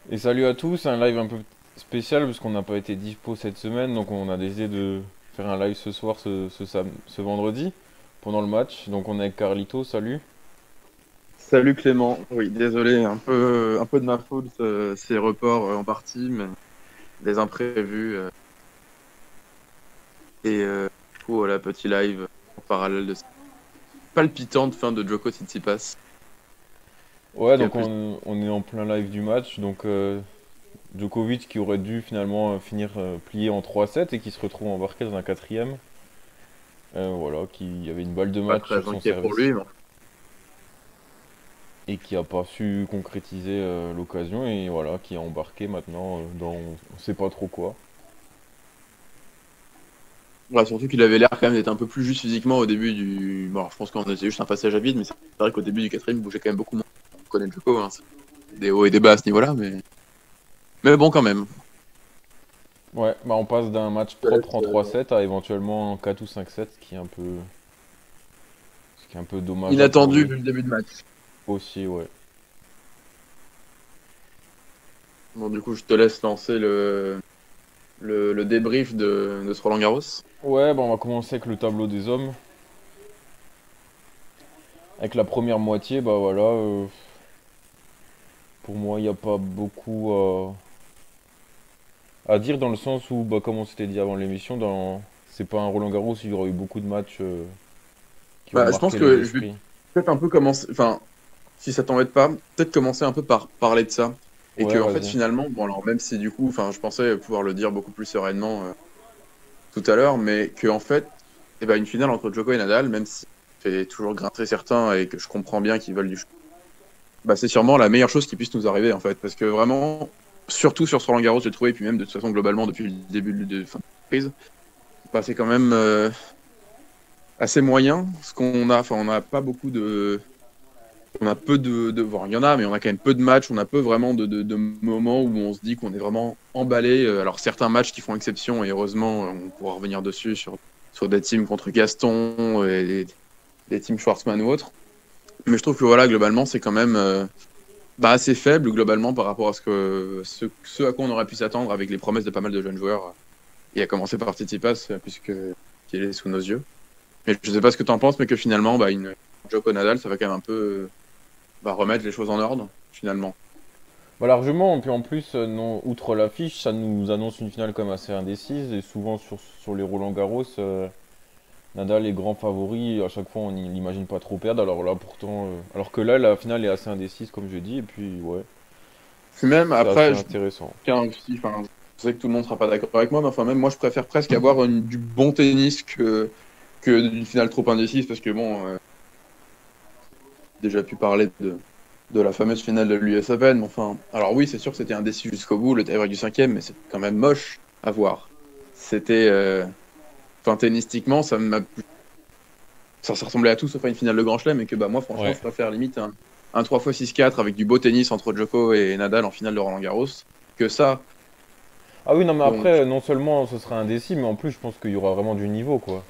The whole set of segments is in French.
Et salut à tous, un live un peu spécial parce qu'on n'a pas été dispo cette semaine, donc on a décidé de faire un live ce soir, ce vendredi, pendant le match. Donc on est avec Carlito, salut. Salut Clément, oui désolé, un peu de ma faute, ces reports en partie, mais des imprévus du coup voilà, petit live en parallèle de cette palpitante fin de Djoko Tsitsipas, Ouais, qui a donc plus. on est en plein live du match, donc Djokovic qui aurait dû finalement finir plié en 3-7 et qui se retrouve embarqué dans un quatrième. Voilà, qui avait une balle de Pas match très sur son inquiet pour service lui, mais et qui a pas su concrétiser l'occasion et voilà, qui a embarqué maintenant dans on sait pas trop quoi. ouais, surtout qu'il avait l'air quand même d'être un peu plus juste physiquement au début du. Bon, alors, je pense qu'on était juste un passage à vide, mais c'est vrai qu'au début du quatrième, il bougeait quand même beaucoup moins. On connaît Djoko, hein, c'est des hauts et des bas à ce niveau-là, mais bon quand même. Ouais, bah on passe d'un match Je te propre laisse, en 3-7 à éventuellement un 4 ou 5-7, ce qui est un peu dommageable pour Inattendu lui. vu le début de match. Aussi, ouais. Bon, du coup, je te laisse lancer le débrief de ce Roland Garros. Ouais, bah on va commencer avec le tableau des hommes. Avec la première moitié, bah voilà, pour moi, il n'y a pas beaucoup à dire dans le sens où, bah, comme on s'était dit avant l'émission, c'est pas un Roland Garros, il y aura eu beaucoup de matchs qui ont Bah, je pense marqué les que je vais esprits. peut-être un peu commencer, enfin, si ça t'embête pas, peut-être commencer un peu par parler de ça. Et que, Ouais, en fait, vas-y. finalement, bon, alors même si du coup, enfin, je pensais pouvoir le dire beaucoup plus sereinement tout à l'heure, mais que, en fait, eh ben, une finale entre Djoko et Nadal, même si ça fait toujours grincer certains et que je comprends bien qu'ils veulent bah, c'est sûrement la meilleure chose qui puisse nous arriver, en fait. Parce que vraiment, surtout sur ce Roland Garros, j'ai trouvé, et puis même de toute façon, globalement, depuis le début fin, de la crise, bah, c'est quand même assez moyen. Ce qu'on a, enfin, on n'a pas beaucoup de. On a peu bon, il y en a, mais on a quand même peu de matchs. On a peu vraiment de moments où on se dit qu'on est vraiment emballé. Alors, certains matchs qui font exception, et heureusement, on pourra revenir dessus sur des teams contre Gaston et des teams Schwartzmann ou autres. Mais je trouve que voilà, globalement, c'est quand même bah, assez faible globalement par rapport à ce à quoi on aurait pu s'attendre avec les promesses de pas mal de jeunes joueurs. Et à commencer par Tsitsipas, puisque qu'il est sous nos yeux. Et je sais pas ce que tu en penses, mais que finalement, bah, une Djoko Nadal, ça va quand même un peu bah, remettre les choses en ordre, finalement. Bah largement, puis en plus, non, outre l'affiche, ça nous annonce une finale quand même assez indécise, et souvent sur les Roland Garros, Nadal est grand favori, à chaque fois on n'imagine pas trop perdre, alors là pourtant, alors que là la finale est assez indécise comme je dis, et puis ouais, Puis même, c'est assez après, intéressant. enfin, je sais que tout le monde sera pas d'accord avec moi, mais enfin, même moi, je préfère presque avoir du bon tennis que d'une finale trop indécise, parce que bon, déjà pu parler de la fameuse finale de l'US Open, mais enfin, alors oui, c'est sûr que c'était indécis jusqu'au bout, le tie-break du cinquième, mais c'est quand même moche à voir. C'était, enfin, tennistiquement, ça ressemblait à tout sauf à une finale de Grand Chelem, et que bah, moi, franchement, Ouais. je préfère limite un 3x6-4 avec du beau tennis entre Djoko et Nadal en finale de Roland Garros que ça. Ah oui, non mais Donc, après, non seulement ce sera indécis, mais en plus je pense qu'il y aura vraiment du niveau, quoi.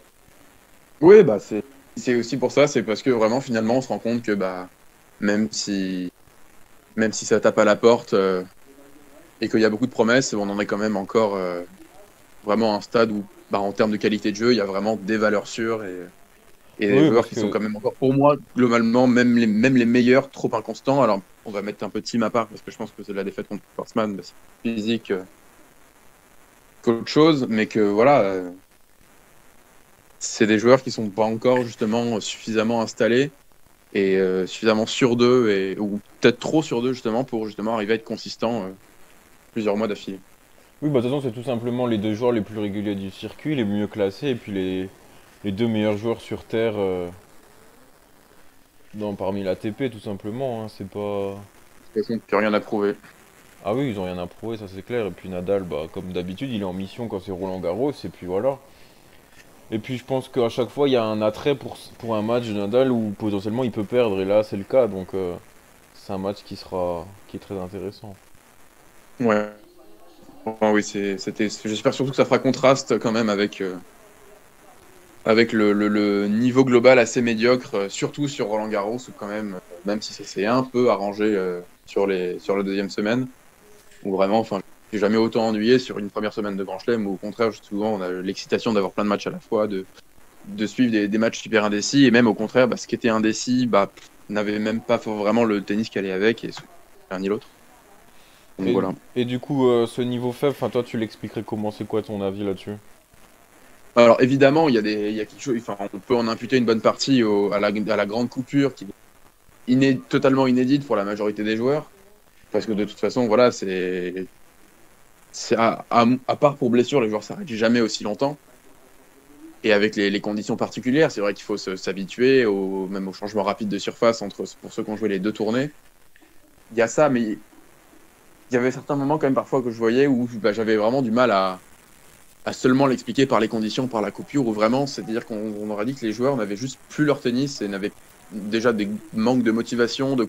oui, bah, c'est aussi pour ça, c'est parce que vraiment, finalement, on se rend compte que bah, même si, même si ça tape à la porte et qu'il y a beaucoup de promesses, on en est quand même encore vraiment à un stade où, bah, en termes de qualité de jeu, il y a vraiment des valeurs sûres et des Oui, joueurs parce qui sont que, quand même encore, pour moi, globalement, même les meilleurs, trop inconstants. Alors, on va mettre un peu de team à part parce que je pense que c'est la défaite contre Schwartzmann, bah, c'est physique qu'autre chose, mais que voilà, c'est des joueurs qui sont pas encore justement suffisamment installés et suffisamment sûrs d'eux ou peut-être trop sûrs d'eux justement pour justement arriver à être consistant plusieurs mois d'affilée. oui, bah de toute façon c'est tout simplement les deux joueurs les plus réguliers du circuit, les mieux classés, et puis les deux meilleurs joueurs sur Terre parmi l'ATP, tout simplement, hein, c'est pas... De toute façon, plus rien à prouver. Ah oui, ils ont rien à prouver, ça c'est clair. Et puis Nadal, bah, comme d'habitude, il est en mission quand c'est Roland Garros, et puis voilà. Et puis je pense qu'à chaque fois, il y a un attrait pour un match de Nadal où potentiellement il peut perdre, et là c'est le cas, donc c'est un match qui est très intéressant. Ouais. Enfin, oui, j'espère surtout que ça fera contraste quand même avec le niveau global assez médiocre, surtout sur Roland Garros, où quand même, même si ça s'est un peu arrangé sur la deuxième semaine, où vraiment, enfin, j'ai jamais autant ennuyé sur une première semaine de Grand Chelem, où au contraire, souvent, on a l'excitation d'avoir plein de matchs à la fois, de suivre des matchs super indécis, et même au contraire, ce qui était indécis, n'avait même pas vraiment le tennis qui allait avec, et l'un ni l'autre. Donc Et, voilà. et du coup, ce niveau faible, enfin, toi, tu l'expliquerais comment? C'est quoi ton avis là-dessus? Alors évidemment, il y a quelque chose, enfin, on peut en imputer une bonne partie à la grande coupure qui est totalement inédite pour la majorité des joueurs, parce que de toute façon, voilà, à part pour blessure, les joueurs s'arrêtent jamais aussi longtemps. Et avec les conditions particulières, c'est vrai qu'il faut s'habituer même au changement rapide de surface pour ceux qui ont joué les deux tournées. Il y a ça, mais il y avait certains moments quand même parfois que je voyais où j'avais vraiment du mal à seulement l'expliquer par les conditions, par la coupure, ou vraiment, c'est-à-dire qu'on aurait dit que les joueurs n'avaient juste plus leur tennis et n'avaient déjà des manques de motivation, de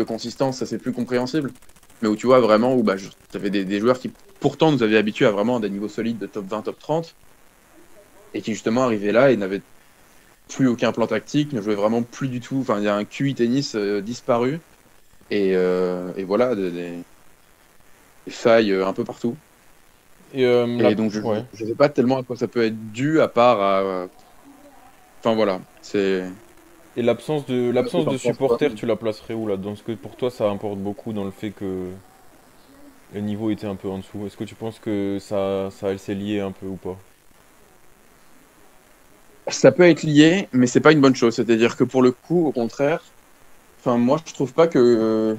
consistance, ça c'est plus compréhensible. Mais où tu vois vraiment, où j'avais des joueurs qui pourtant nous avaient habitués à vraiment des niveaux solides de top 20, top 30, et qui justement arrivaient là et n'avaient plus aucun plan tactique, ne jouaient vraiment plus du tout. Enfin, il y a un QI tennis disparu, et voilà, des failles un peu partout. Et Et donc, je ouais. ne sais pas tellement à quoi ça peut être dû, à part à. Enfin, voilà. C'est. Et Je sais pas ce que l'absence de t'en penses, toi. supporters, tu la placerais où là-dedans? Est-ce que pour toi, ça importe beaucoup dans le fait que le niveau était un peu en dessous? Est-ce que tu penses que ça s'est lié un peu ou pas? Ça peut être lié, mais c'est pas une bonne chose. C'est-à-dire que pour le coup, au contraire, enfin, moi, je trouve pas que.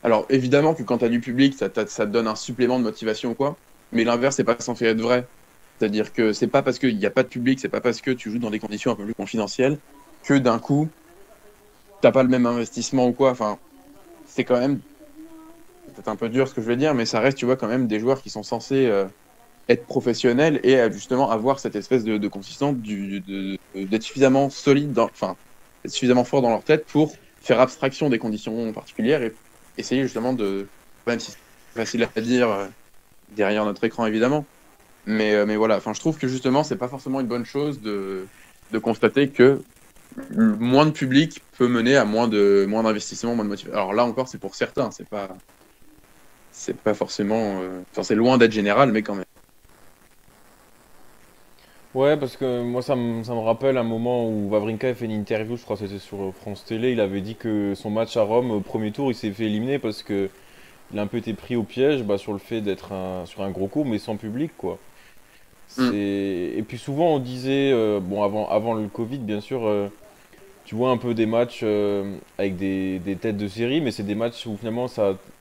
Alors, évidemment que quand tu as du public, ça te donne un supplément de motivation ou quoi, mais l'inverse, c'est pas censé être vrai. C'est-à-dire que c'est pas parce qu'il n'y a pas de public, c'est pas parce que tu joues dans des conditions un peu plus confidentielles que d'un coup, t'as pas le même investissement ou quoi. Enfin, c'est quand même peut-être un peu dur ce que je vais dire, mais ça reste, tu vois, quand même des joueurs qui sont censés être professionnels et justement avoir cette espèce de consistance d'être suffisamment solide, enfin, d'être suffisamment fort dans leur tête pour faire abstraction des conditions particulières et essayer justement même si c'est facile à dire derrière notre écran évidemment, mais voilà, enfin, je trouve que justement, c'est pas forcément une bonne chose de constater que moins de public peut mener à moins d'investissement, moins de motivation. Alors là encore, c'est pour certains, c'est pas forcément, enfin, c'est loin d'être général, mais quand même. Ouais, parce que moi, ça me rappelle un moment où Wawrinka a fait une interview, je crois que c'était sur France Télé. Il avait dit que son match à Rome, au premier tour, il s'est fait éliminer parce que il a un peu été pris au piège bah, sur le fait d'être sur un gros court, mais sans public, quoi. Mm. Et puis souvent, on disait, bon, avant le Covid, bien sûr, tu vois un peu des matchs avec des têtes de série, mais c'est des matchs où finalement,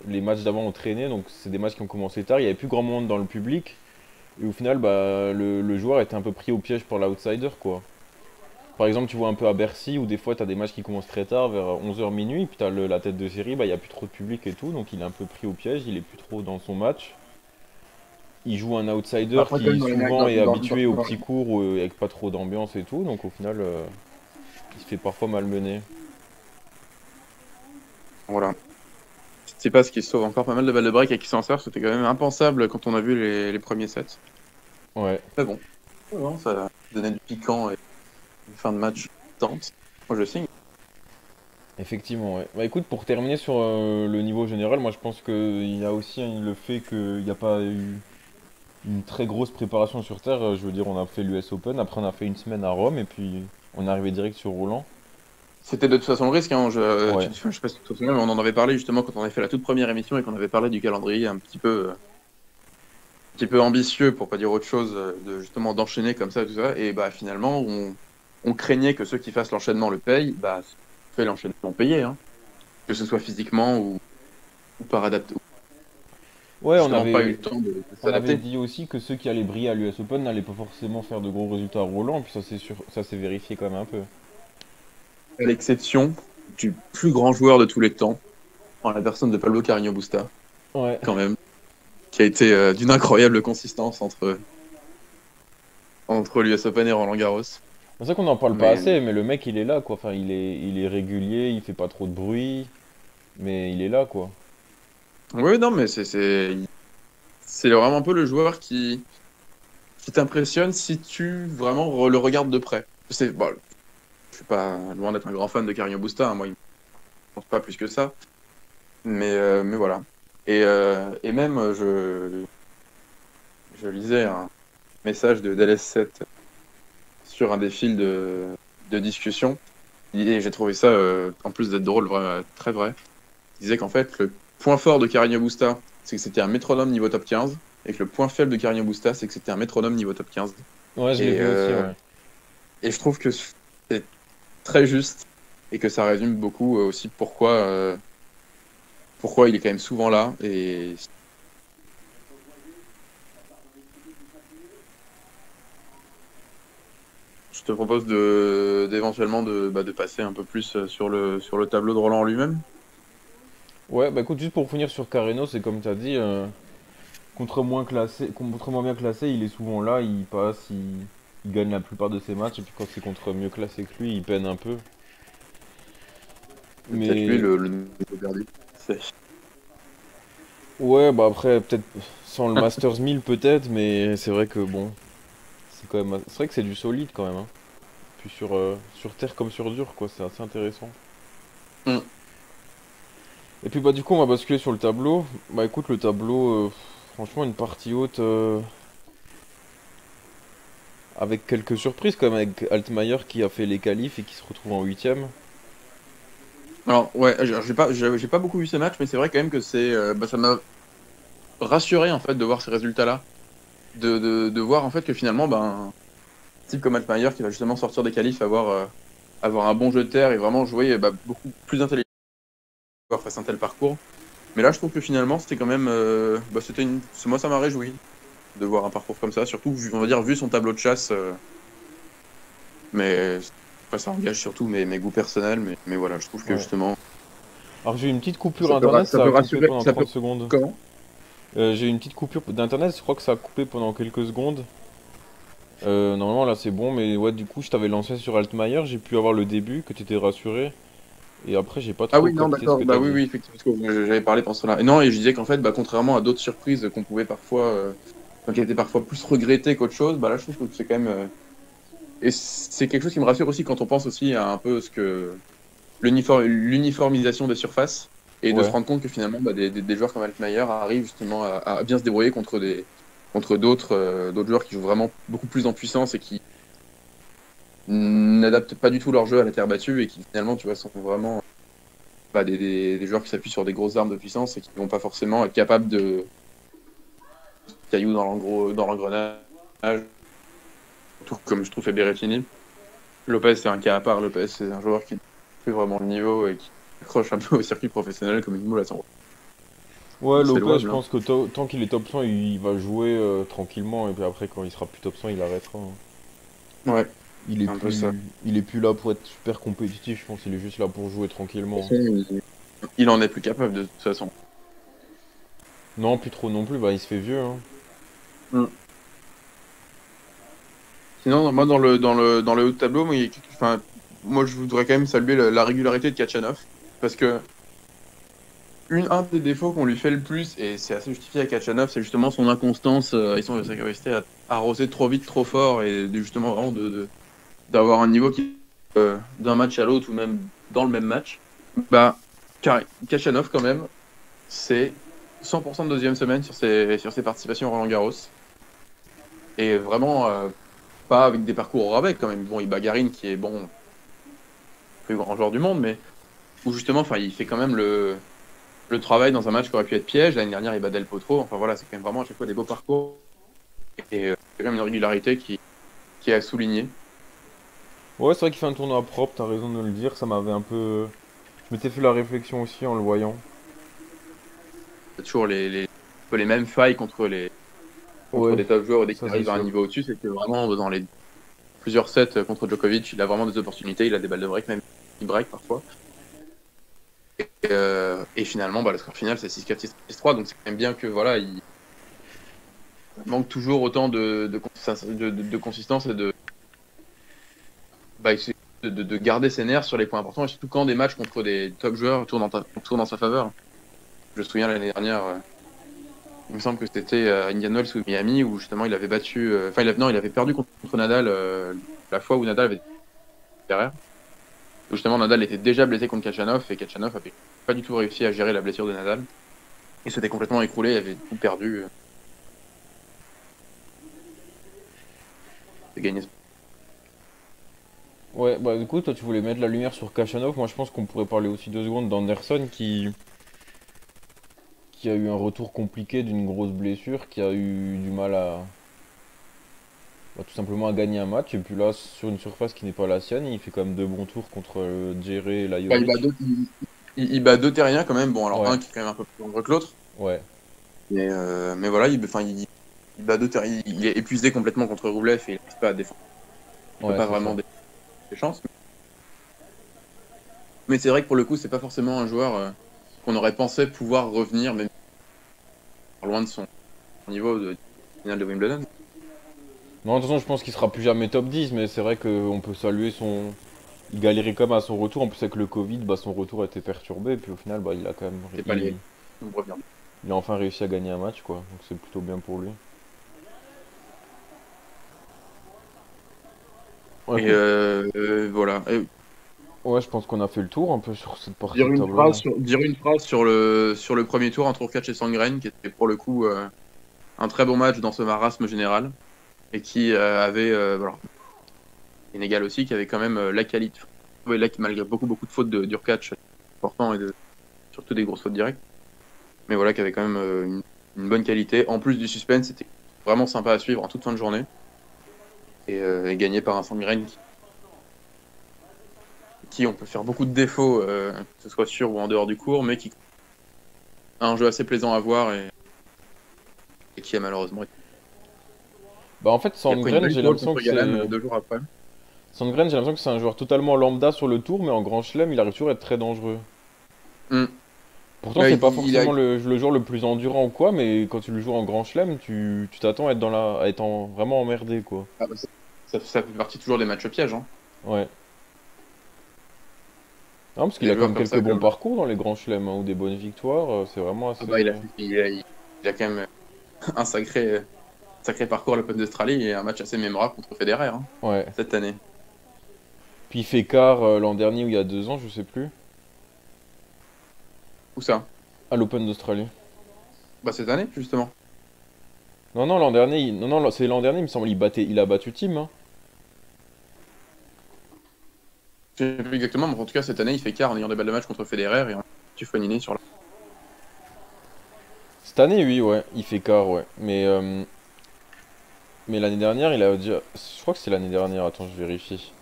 les matchs d'avant ont traîné, donc c'est des matchs qui ont commencé tard. Il n'y avait plus grand monde dans le public. Et au final, bah, le joueur était un peu pris au piège par l'outsider, quoi. Par exemple, tu vois un peu à Bercy où des fois tu as des matchs qui commencent très tard, vers 11h minuit, puis tu as la tête de série, bah il n'y a plus trop de public et tout, donc il est un peu pris au piège, il est plus trop dans son match. Il joue un outsider Après, quand qui même, souvent est habitué aux petits cours avec pas trop d'ambiance et tout, donc au final il se fait parfois malmener. voilà. C'est pas ce qui sauve encore pas mal de balles de break et qui s'en sort. C'était quand même impensable quand on a vu les premiers sets. Ouais, Mais bon, non, ça donnait du piquant et une fin de match tente. Moi, je signe. effectivement, ouais. Bah écoute, pour terminer sur le niveau général, moi je pense qu'il y a aussi le fait qu'il n'y a pas eu une très grosse préparation sur Terre. Je veux dire, on a fait l'US Open, après on a fait une semaine à Rome, et puis on est arrivé direct sur Roland. C'était de toute façon le risque. Hein. Ouais. Je sais pas si tu te souviens, mais on en avait parlé justement quand on avait fait la toute première émission et qu'on avait parlé du calendrier un petit peu ambitieux, pour pas dire autre chose, de justement d'enchaîner comme ça, tout ça. Et bah finalement, on craignait que ceux qui fassent l'enchaînement le payent. Bah, fait l'enchaînement payé, hein. Que ce soit physiquement ou par adapté, ou Ouais, justement pas eu le temps de on avait s'adapter. dit aussi que ceux qui allaient briller à l'US Open n'allaient pas forcément faire de gros résultats à Roland, puis ça s'est vérifié quand même un peu. À l'exception du plus grand joueur de tous les temps, en la personne de Pablo Carreño Busta, Ouais. quand même, qui a été d'une incroyable consistance entre l'US Open et Roland Garros. C'est ça qu'on n'en parle pas Mais assez, mais le mec il est là quoi. Enfin, il est régulier, il fait pas trop de bruit, mais il est là quoi. oui, non, mais c'est vraiment un peu le joueur qui t'impressionne si tu vraiment le regardes de près. Bon, je suis pas loin d'être un grand fan de Carreño Busta, hein, moi il ne pense pas plus que ça, mais voilà. Et même, je lisais un message de d'LS7 sur un des fils de discussion. Et j'ai trouvé ça, en plus d'être drôle, très vrai. Il disait qu'en fait, le point fort de Carreño Busta, c'est que c'était un métronome niveau top 15, et que le point faible de Carreño Busta, c'est que c'était un métronome niveau top 15. Ouais, je l'ai Et, vu aussi, ouais. et je trouve que c'est très juste, et que ça résume beaucoup aussi pourquoi il est quand même souvent là. Et je te propose d'éventuellement de passer un peu plus sur le tableau de Roland lui-même. Ouais, bah écoute, juste pour finir sur Carreno, c'est comme tu as dit, contre moins bien classé, il est souvent là, il passe, il gagne la plupart de ses matchs, et puis quand c'est contre mieux classé que lui, il peine un peu. C'est peut-être lui Mais le nouveau perdu. ouais, bah après, peut-être sans le Masters 1000 peut-être, mais c'est vrai que bon, c'est vrai que c'est du solide quand même, hein. Puis sur terre comme sur dur, quoi, c'est assez intéressant. Mm. Et puis bah du coup, on va basculer sur le tableau. Bah écoute, le tableau, franchement, une partie haute avec quelques surprises quand même, avec Altmaier qui a fait les qualifs et qui se retrouve en huitième. Alors, ouais, j'ai pas beaucoup vu ces matchs, mais c'est vrai quand même que ça m'a rassuré en fait de voir ces résultats-là. De voir en fait que finalement, ben, un type comme Altmaier qui va justement sortir des qualifs, avoir un bon jeu de terre et vraiment jouer beaucoup plus intelligemment face à un tel parcours. Mais là, je trouve que finalement, c'était quand même. Moi, ça m'a réjoui de voir un parcours comme ça, surtout, on va dire, vu son tableau de chasse. Mais après, ça engage surtout mes goûts personnels. Mais voilà, je trouve que Ouais. justement, Alors j'ai eu une petite coupure internet, ça ça peut a coupé rassurer. pendant Ça peut. 30 secondes. Comment? J'ai eu une petite coupure d'internet, je crois que ça a coupé pendant quelques secondes. Normalement là c'est bon, mais ouais, du coup je t'avais lancé sur Altmaier, j'ai pu avoir le début, que t'étais rassuré, et après j'ai pas Ah trop oui, non, capté ce d'accord. que Bah t'as oui, dit. oui, effectivement, parce que j'avais parlé pendant cela. Et non, et je disais qu'en fait, contrairement à d'autres surprises qu'on pouvait parfois, qui étaient parfois plus regrettées qu'autre chose, bah là, je trouve que c'est quand même. Et c'est quelque chose qui me rassure aussi quand on pense aussi à un peu ce que l'uniformisation des surfaces et de se Ouais. rendre compte que finalement, des joueurs comme Altmaier arrivent justement à bien se débrouiller contre d'autres joueurs qui jouent vraiment beaucoup plus en puissance et qui n'adaptent pas du tout leur jeu à la terre battue et qui finalement, tu vois, sont vraiment des joueurs qui s'appuient sur des grosses armes de puissance et qui vont pas forcément être capables de cailloux dans l'engrenage, tout comme je trouve fait Berrettini. Lopez, c'est un cas à part. Lopez, c'est un joueur qui fait vraiment le niveau et qui accroche un peu au circuit professionnel comme une moule à son. Ouais, C'est Lopez, je louable, hein. pense que tant qu'il est top 100, il va jouer tranquillement, et puis après quand il sera plus top 100, il arrêtera, hein. Ouais, Il est c'est un peu ça. De il est plus là pour être super compétitif, je pense qu'il est juste là pour jouer toute tranquillement. façon, il en est plus capable de toute façon. Non, plus trop non plus, bah il se fait vieux, hein. Mm. Sinon, moi, dans le haut de tableau, moi, je voudrais quand même saluer la régularité de Kachanov. Parce que un des défauts qu'on lui fait le plus, et c'est assez justifié à Kachanov, c'est justement son inconstance et son capacité à arroser trop vite, trop fort, et justement vraiment d'avoir un niveau qui, d'un match à l'autre, ou même dans le même match. Bah, Kachanov, quand même, c'est 100% de deuxième semaine sur ses participations à Roland-Garros. Et vraiment, pas avec des parcours au rabais, quand même. Bon, il bagarine, qui est bon, le plus grand joueur du monde, mais où justement, enfin, il fait quand même le travail dans un match qui aurait pu être piège. L'année dernière, il bat Del Potro. Enfin voilà, c'est quand même vraiment à chaque fois des beaux parcours. Et c'est quand même une régularité qui est à souligner. Ouais, c'est vrai qu'il fait un tournoi propre, t'as raison de le dire, ça m'avait un peu... Je m'étais fait la réflexion aussi en le voyant. C'est toujours un peu les mêmes failles contre Ouais, des top joueurs dès ça qu'ils c'est arrivent à un sûr. niveau au-dessus. C'est que vraiment, dans les plusieurs sets contre Djokovic, il a vraiment des opportunités. Il a des balles de break, même il break parfois. Et finalement, le score final, c'est 6-4, 6-3. Donc c'est quand même bien que voilà, il manque toujours autant de consistance et essayer de garder ses nerfs sur les points importants. Et surtout quand des matchs contre des top joueurs tournent dans sa faveur. Je me souviens l'année dernière, il me semble que c'était à Indian Wells ou Miami où justement il avait battu. Enfin, non, il avait perdu contre Nadal la fois où Nadal avait derrière. Où justement Nadal était déjà blessé contre Kachanov et Kachanov avait pas du tout réussi à gérer la blessure de Nadal. Il s'était complètement écroulé, il avait tout perdu. De gagner. Ouais, bah du coup, toi tu voulais mettre la lumière sur Kachanov. Moi je pense qu'on pourrait parler aussi 2 secondes d'Anderson qui a eu un retour compliqué d'une grosse blessure, qui a eu du mal à tout simplement à gagner un match. Et puis là, sur une surface qui n'est pas la sienne, il fait quand même 2 bons tours contre Djere et Bah, Lajovic. il bat deux terriens quand même. Bon, alors Ouais, un qui est quand même un peu plus dangereux que l'autre. ouais, Mais voilà, il bat deux terriens. Il est épuisé complètement contre Roublev et il n'arrive pas à défendre. Il peut ouais, pas c'est vraiment ça. défendre ses chances. Mais c'est vrai que pour le coup, c'est pas forcément un joueur qu'on aurait pensé pouvoir revenir, même loin de son niveau de finale de Wimbledon. Non, de toute façon, je pense qu'il sera plus jamais top 10, mais c'est vrai qu'on peut saluer son. Il galérait comme à son retour. En plus, avec le Covid, bah, son retour a été perturbé. Et puis au final, bah, il a quand même. C'est pas lié. On revient. Il a enfin réussi à gagner un match, quoi. Donc c'est plutôt bien pour lui. Ouais, Et écoute, voilà. Et ouais, je pense qu'on a fait le tour un peu sur cette partie de tableau là. dire une phrase sur le premier tour entre Urkach et Sandgren, qui était pour le coup un très bon match dans ce marasme général, et qui avait, voilà, Sénégal aussi, qui avait quand même la qualité, ouais, là, malgré beaucoup de fautes d'Urkach, important, et surtout des grosses fautes directes, mais voilà, qui avait quand même une bonne qualité. En plus du suspense, c'était vraiment sympa à suivre en toute fin de journée, et gagné par un Sandgren qui on peut faire beaucoup de défauts, que ce soit sur ou en dehors du cours, mais qui a un jeu assez plaisant à voir et qui a malheureusement été. Bah en fait, Il a pris une Sandgren, belle j'ai pole l'impression contre que Galan c'est. 2 jours après. Sandgren, j'ai l'impression que c'est un joueur totalement lambda sur le tour, mais en grand chelem, il arrive toujours à être très dangereux. Mm. Pourtant, Ouais, c'est pas forcément le joueur le plus endurant ou quoi, mais quand tu le joues en grand chelem, tu t'attends à être à être vraiment emmerdé, quoi. ah, bah, ça fait partie toujours des matchs pièges. Hein. Ouais. Non, parce qu'il Des a quand joueurs même comme quelques ça, bons comme. parcours dans les grands chelems, hein, ou des bonnes victoires. C'est vraiment Ah bah, assez. il a quand même un sacré parcours à l'Open d'Australie et un match assez mémorable contre Federer hein, Ouais. cette année. Puis il fait quart l'an dernier ou il y a 2 ans, je sais plus, Où ça? à l'Open d'Australie. Bah, cette année, justement. Non, non, l'an dernier, non, non, c'est l'an dernier, il me semble, il a battu Tim, hein. Je sais plus exactement, mais en tout cas, cette année, il fait quart en ayant des balles de match contre Federer et en Tuffonini sur la. Cette année, oui, ouais, il fait quart, ouais. Mais l'année dernière, il a déjà. Je crois que c'est l'année dernière, attends, je vérifie.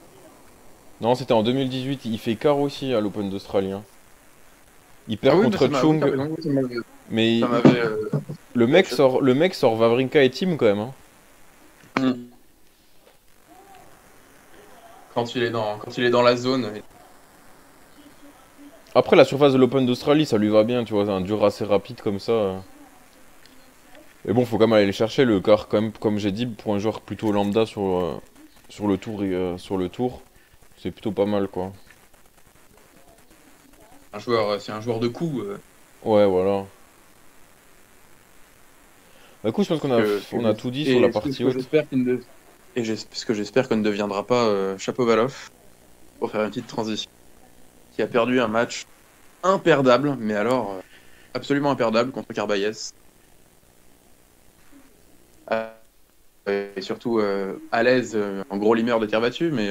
Non, c'était en 2018, il fait quart aussi à l'Open d'Australie, hein. Il Ah perd oui, mais contre oui, t'as Chung, raison, oui, mais ça m'avait quelque chose. le mec sort Wawrinka et Tim quand même, hein. Mm. Quand il est dans la zone. Après, la surface de l'Open d'Australie, ça lui va bien, tu vois, c'est un dur assez rapide comme ça. Mais bon, faut quand même aller les chercher le quart, quand même, comme j'ai dit, pour un joueur plutôt lambda sur le tour sur le tour, c'est plutôt pas mal, quoi. C'est un joueur de coup. Ouais, voilà. Bah, écoute, je pense on a tout dit sur la Et partie ce que haute. j'espère ce que j'espère qu'on ne deviendra pas Chapovalov, pour faire une petite transition, qui a perdu un match imperdable, mais alors absolument imperdable contre Carbayes. Euh, et surtout à l'aise, en gros limeur de terre battue, mais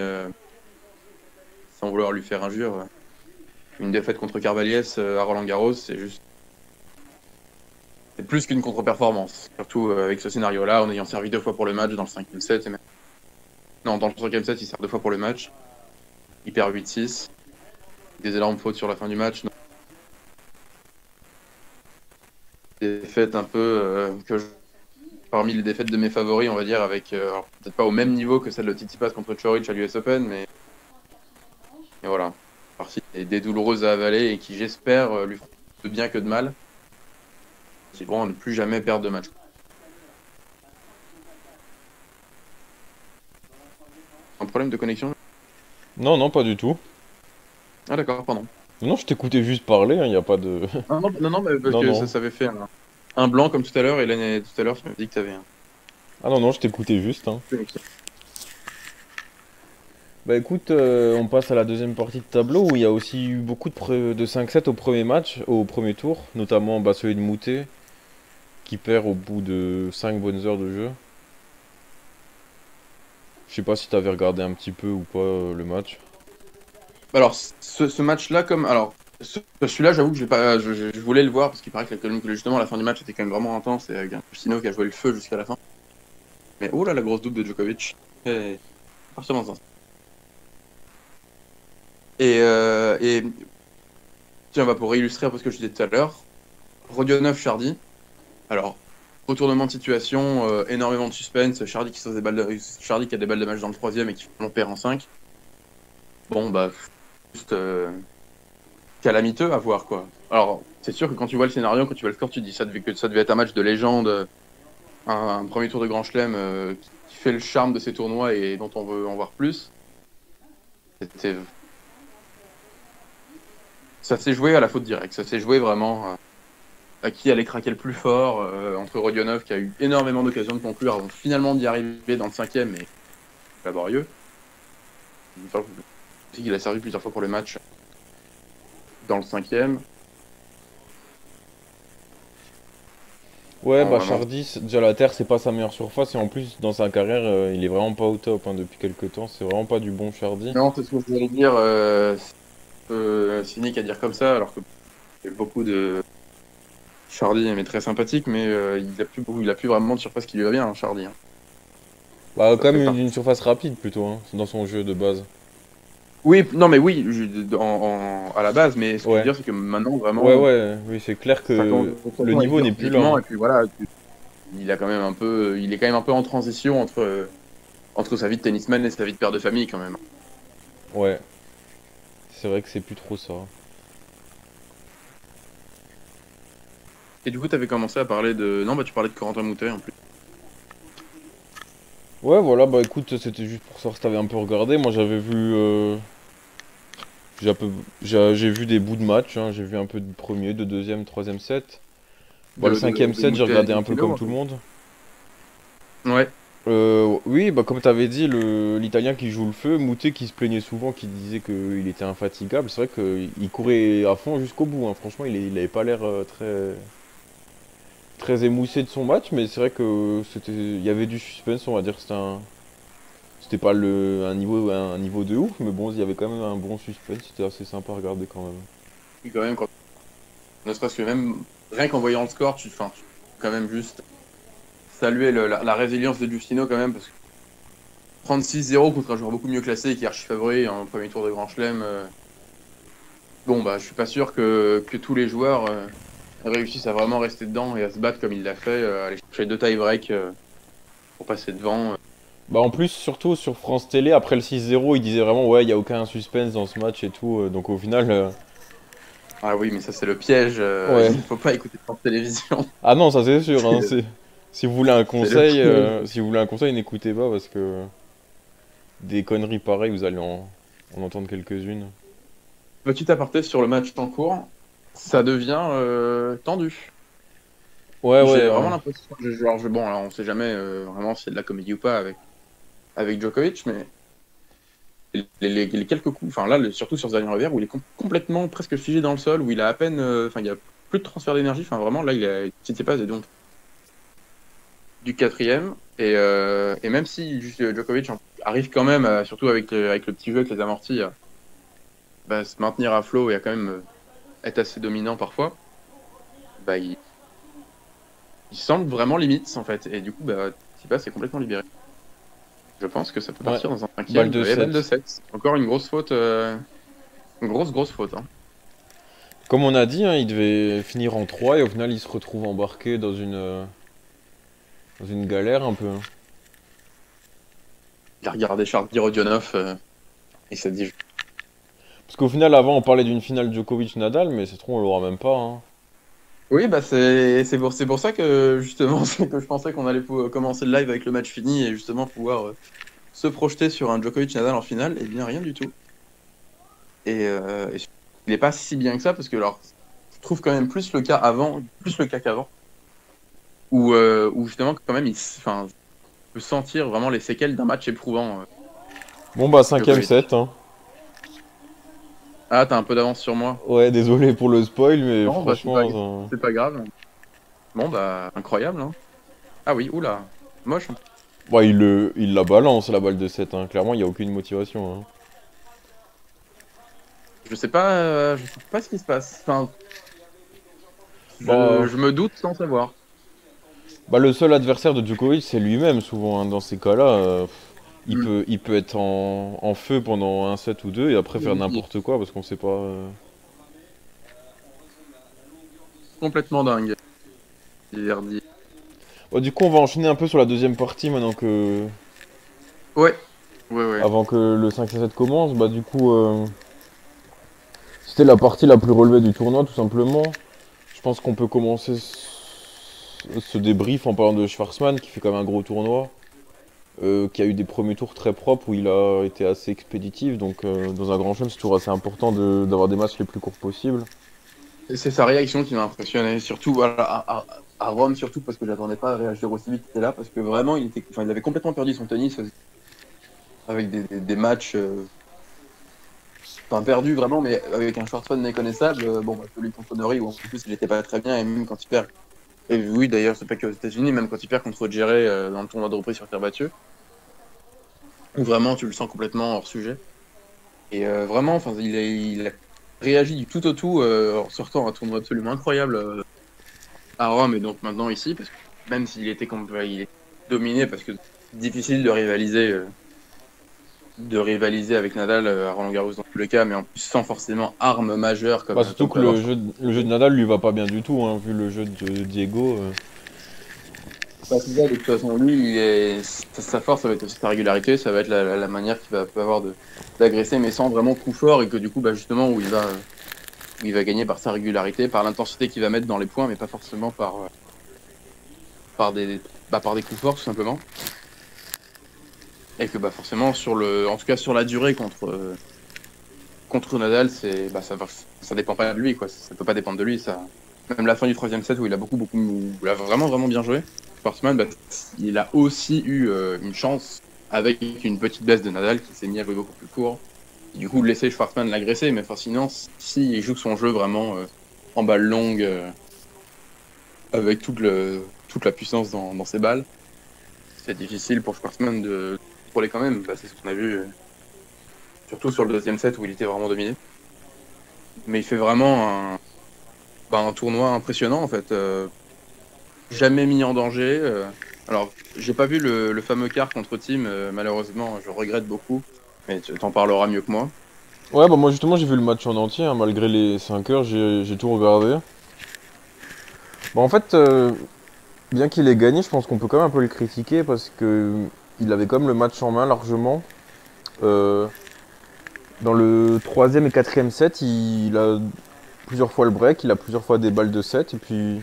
sans vouloir lui faire injure. Une défaite contre Carvalhes à Roland-Garros, c'est plus qu'une contre-performance. Surtout avec ce scénario-là, en ayant servi 2 fois pour le match dans le 5e set. Non, dans le 5e set, il sert 2 fois pour le match. Il perd 8-6. Des énormes fautes sur la fin du match. Des défaites un peu parmi les défaites de mes favoris, on va dire, avec peut-être pas au même niveau que celle de Tsitsipas contre Chorich à l'US Open, mais voilà. Partie des douloureuses à avaler et qui, j'espère, lui font de bien que de mal. C'est bon, ne plus jamais perdre de match. Un problème de connexion? Non, non, pas du tout. Ah d'accord, pardon. Non, je t'écoutais juste parler, il n'y a pas de. Non, mais parce Non, que non. ça avait fait un blanc comme tout à l'heure, et là, tout à l'heure, tu m'as dit que tu avais un Ah non, non, je t'écoutais juste, hein. connexion. Bah écoute, on passe à la deuxième partie de tableau où il y a aussi eu beaucoup de 5-7 au premier match, au premier tour, notamment bah, celui de Moutet qui perd au bout de 5 bonnes heures de jeu. Je sais pas si t'avais regardé un petit peu ou pas le match. Alors, ce match-là, celui-là, j'avoue que j'ai pas, je voulais le voir parce qu'il paraît que justement la fin du match était quand même vraiment intense et avec un Justino qui a joué le feu jusqu'à la fin. Mais oh là, la grosse double de Djokovic. Et, partir dans un- et tiens, bah, pour illustrer un peu ce que je disais tout à l'heure, Rodionov Chardy. Alors, retournement de situation, énormément de suspense. Chardy qui a des balles de match dans le troisième et qui finalement perd en 5. Bon, bah, juste calamiteux à voir, quoi. Alors, c'est sûr que quand tu vois le scénario, quand tu vois le score, tu te dis que ça devait être un match de légende, un premier tour de Grand Chelem qui fait le charme de ces tournois et dont on veut en voir plus. C'était... Ça s'est joué à la faute directe. Ça s'est joué vraiment à qui allait craquer le plus fort entre Rodionov qui a eu énormément d'occasions de conclure avant finalement d'y arriver dans le cinquième, mais laborieux. Il a servi plusieurs fois pour le match dans le cinquième. Ouais, Non, bah vraiment. Chardy, déjà la terre c'est pas sa meilleure surface et en plus dans sa carrière il est vraiment pas au top hein, depuis quelques temps, c'est vraiment pas du bon Chardy. Non, c'est ce que je voulais dire. Cynique à dire comme ça, alors que il y a beaucoup de Chardy, mais très sympathique, mais il a plus vraiment de surface qui lui va bien, hein, Chardy. Hein. Bah Ça quand fait même partie. une surface rapide plutôt hein, dans son jeu de base. Oui, non, mais oui, à la base, mais ce que je veux Ouais, dire, c'est que maintenant, ouais, vraiment, ouais, oui c'est clair ça que commence le à être niveau dur n'est plus là. physiquement, Hein. et puis voilà, il a quand même un peu, il est quand même un peu en transition entre sa vie de tennisman et sa vie de père de famille, quand même. Ouais, c'est vrai que c'est plus trop ça. Et du coup, tu avais commencé à parler de. Non, bah, tu parlais de Corentin Moutet en plus. Ouais voilà, bah écoute, c'était juste pour savoir si t'avais un peu regardé. Moi j'avais vu j'ai vu des bouts de match, hein. J'ai vu un peu du premier, de deuxième, troisième set. Bah le cinquième De set j'ai Moutet regardé et un peu comme Justino. tout le monde. Ouais. Oui, bah comme t'avais dit, l'Italien qui joue le feu, Moutet qui se plaignait souvent, qui disait qu'il était infatigable, c'est vrai qu'il courait à fond jusqu'au bout, hein. Franchement, il avait pas l'air très émoussé de son match, mais c'est vrai que il y avait du suspense, on va dire, c'était pas un niveau de ouf, mais bon, il y avait quand même un bon suspense, c'était assez sympa à regarder quand même. Et quand même, ne serait-ce que même, rien qu'en voyant le score, tu peux quand même juste saluer la résilience de Justino quand même, parce que 36-0 contre un joueur beaucoup mieux classé et qui est archi favori en premier tour de Grand Chelem. Bon, bah, je suis pas sûr que tous les joueurs réussissent à vraiment rester dedans et à se battre comme il l'a fait, aller chercher deux tie-break pour passer devant. Bah en plus, surtout sur France Télé, après le 6-0, il disait vraiment, ouais, il y a aucun suspense dans ce match et tout, donc au final, Ah oui, mais ça c'est le piège. ouais. Il faut pas écouter France Télévision. Ah non, ça c'est sûr, C'est hein, le, si vous voulez un c'est le conseil, piège. n'écoutez pas parce que des conneries pareilles, vous allez en entendre quelques-unes. Petit aparté sur le match en cours, ça devient tendu. Ouais, ouais, J'ai vraiment l'impression que bon, alors on sait jamais vraiment si c'est de la comédie ou pas avec Djokovic, mais les quelques coups, enfin là, surtout sur ce dernier revers, où il est complètement presque figé dans le sol, où il a à peine, enfin il y a plus de transfert d'énergie, enfin vraiment là, il pas et donc du quatrième, et même si Djokovic arrive quand même, surtout avec le petit jeu, avec les amortis, bah, se maintenir à flot et à quand même être assez dominant parfois, bah, il semble vraiment limite en fait, et du coup, bah, Tsitsipas c'est complètement libéré. Je pense que ça peut ouais. partir dans un Balle cinquième. de Et balle de 7. 7. Encore une grosse faute. Une grosse faute. Hein. Comme on a dit, hein, il devait finir en 3 et au final, il se retrouve embarqué dans une galère un peu. Hein. Il a regardé Charles Rodionov et ça dit. Parce qu'au final, avant, on parlait d'une finale Djokovic-Nadal, mais c'est trop, on l'aura même pas. Hein. Oui, bah c'est pour ça que justement c'est que je pensais qu'on allait commencer le live avec le match fini et justement pouvoir se projeter sur un Djokovic-Nadal en finale. Et bien rien du tout. Et il n'est pas si bien que ça parce que alors je trouve quand même plus le cas qu'avant, où justement quand même enfin, on peut sentir vraiment les séquelles d'un match éprouvant. Bon bah 5ème Djokovic. set, hein. Ah, t'as un peu d'avance sur moi. Ouais, désolé pour le spoil, mais Non, bah franchement, c'est pas grave. Bon, bah incroyable, hein. Ah oui, oula. Moche, hein. ouais, il la balance la balle de 7, hein. Clairement, il n'y a aucune motivation, hein. Je sais pas ce qui se passe. Enfin, Bah, je me doute sans savoir. bah, le seul adversaire de Djokovic, c'est lui-même, souvent, hein. Dans ces cas-là, Hmm. il peut être en feu pendant un set ou deux et après faire Il est n'importe quoi parce qu'on sait pas. complètement dingue. Verdi. Bah, du coup, on va enchaîner un peu sur la deuxième partie maintenant que. Ouais, ouais, ouais. Avant que le 5-7 commence. Bah, du coup, c'était la partie la plus relevée du tournoi, tout simplement. Je pense qu'on peut commencer ce débrief en parlant de Schwarzman qui fait quand même un gros tournoi. Qui a eu des premiers tours très propres où il a été assez expéditif. Donc, dans un grand chelem, c'est toujours assez important d'avoir des matchs les plus courts possibles. Et c'est sa réaction qui m'a impressionné, surtout voilà, à Rome, surtout parce que j'attendais pas à réagir aussi vite qu'il était là, parce que vraiment, enfin, il avait complètement perdu son tennis avec des matchs, enfin perdus vraiment, mais avec un Schwartzman méconnaissable. Bon, bah, celui contre Nori, où en plus il était pas très bien, et même quand il perd. Et oui, d'ailleurs, c'est pas qu'aux États-Unis, même quand il perd contre Djéré dans le tournoi de reprise sur terre battue, où vraiment tu le sens complètement hors sujet. Et vraiment, enfin, il a réagi du tout au tout en sortant un tournoi absolument incroyable à Rome et donc maintenant ici, parce que même s'il était, il est dominé, parce que c'est difficile de rivaliser avec Nadal à Roland-Garros dans tous les cas, mais en plus sans forcément arme majeure Bah, surtout comme que peut avoir le jeu de Nadal lui va pas bien du tout, hein, vu le jeu de Diego. Bah, c'est ça, de toute façon, lui, sa force, ça va être aussi sa régularité, ça va être la manière qu'il peut avoir d'agresser, mais sans vraiment coup fort, et que du coup, bah, justement, où il va gagner par sa régularité, par l'intensité qu'il va mettre dans les points, mais pas forcément par des coups forts, tout simplement. Et que bah, forcément, en tout cas sur la durée contre Nadal, ça dépend pas de lui, quoi. Ça peut pas dépendre de lui. Même la fin du troisième set où où il a vraiment, vraiment bien joué. Schwartzman, bah, il a aussi eu une chance avec une petite baisse de Nadal qui s'est mis à jouer beaucoup plus court. Et du coup, laisser Schwartzman l'agresser, mais enfin, sinon, s'il joue son jeu vraiment en balle longue, avec toute la puissance dans ses balles, c'est difficile pour Schwartzman de contrôler quand même. Bah, c'est ce qu'on a vu, surtout sur le deuxième set où il était vraiment dominé. Mais il fait vraiment un tournoi impressionnant en fait. Jamais mis en danger. Alors, j'ai pas vu le fameux quart contre Team, malheureusement, je regrette beaucoup. Mais tu t'en parleras mieux que moi. Ouais, bah moi justement j'ai vu le match en entier, hein, malgré les 5 heures, j'ai tout regardé. Bah en fait, bien qu'il ait gagné, je pense qu'on peut quand même un peu le critiquer parce que il avait quand même le match en main largement. Euh, Dans le troisième et quatrième set, il a plusieurs fois le break, il a plusieurs fois des balles de 7 et puis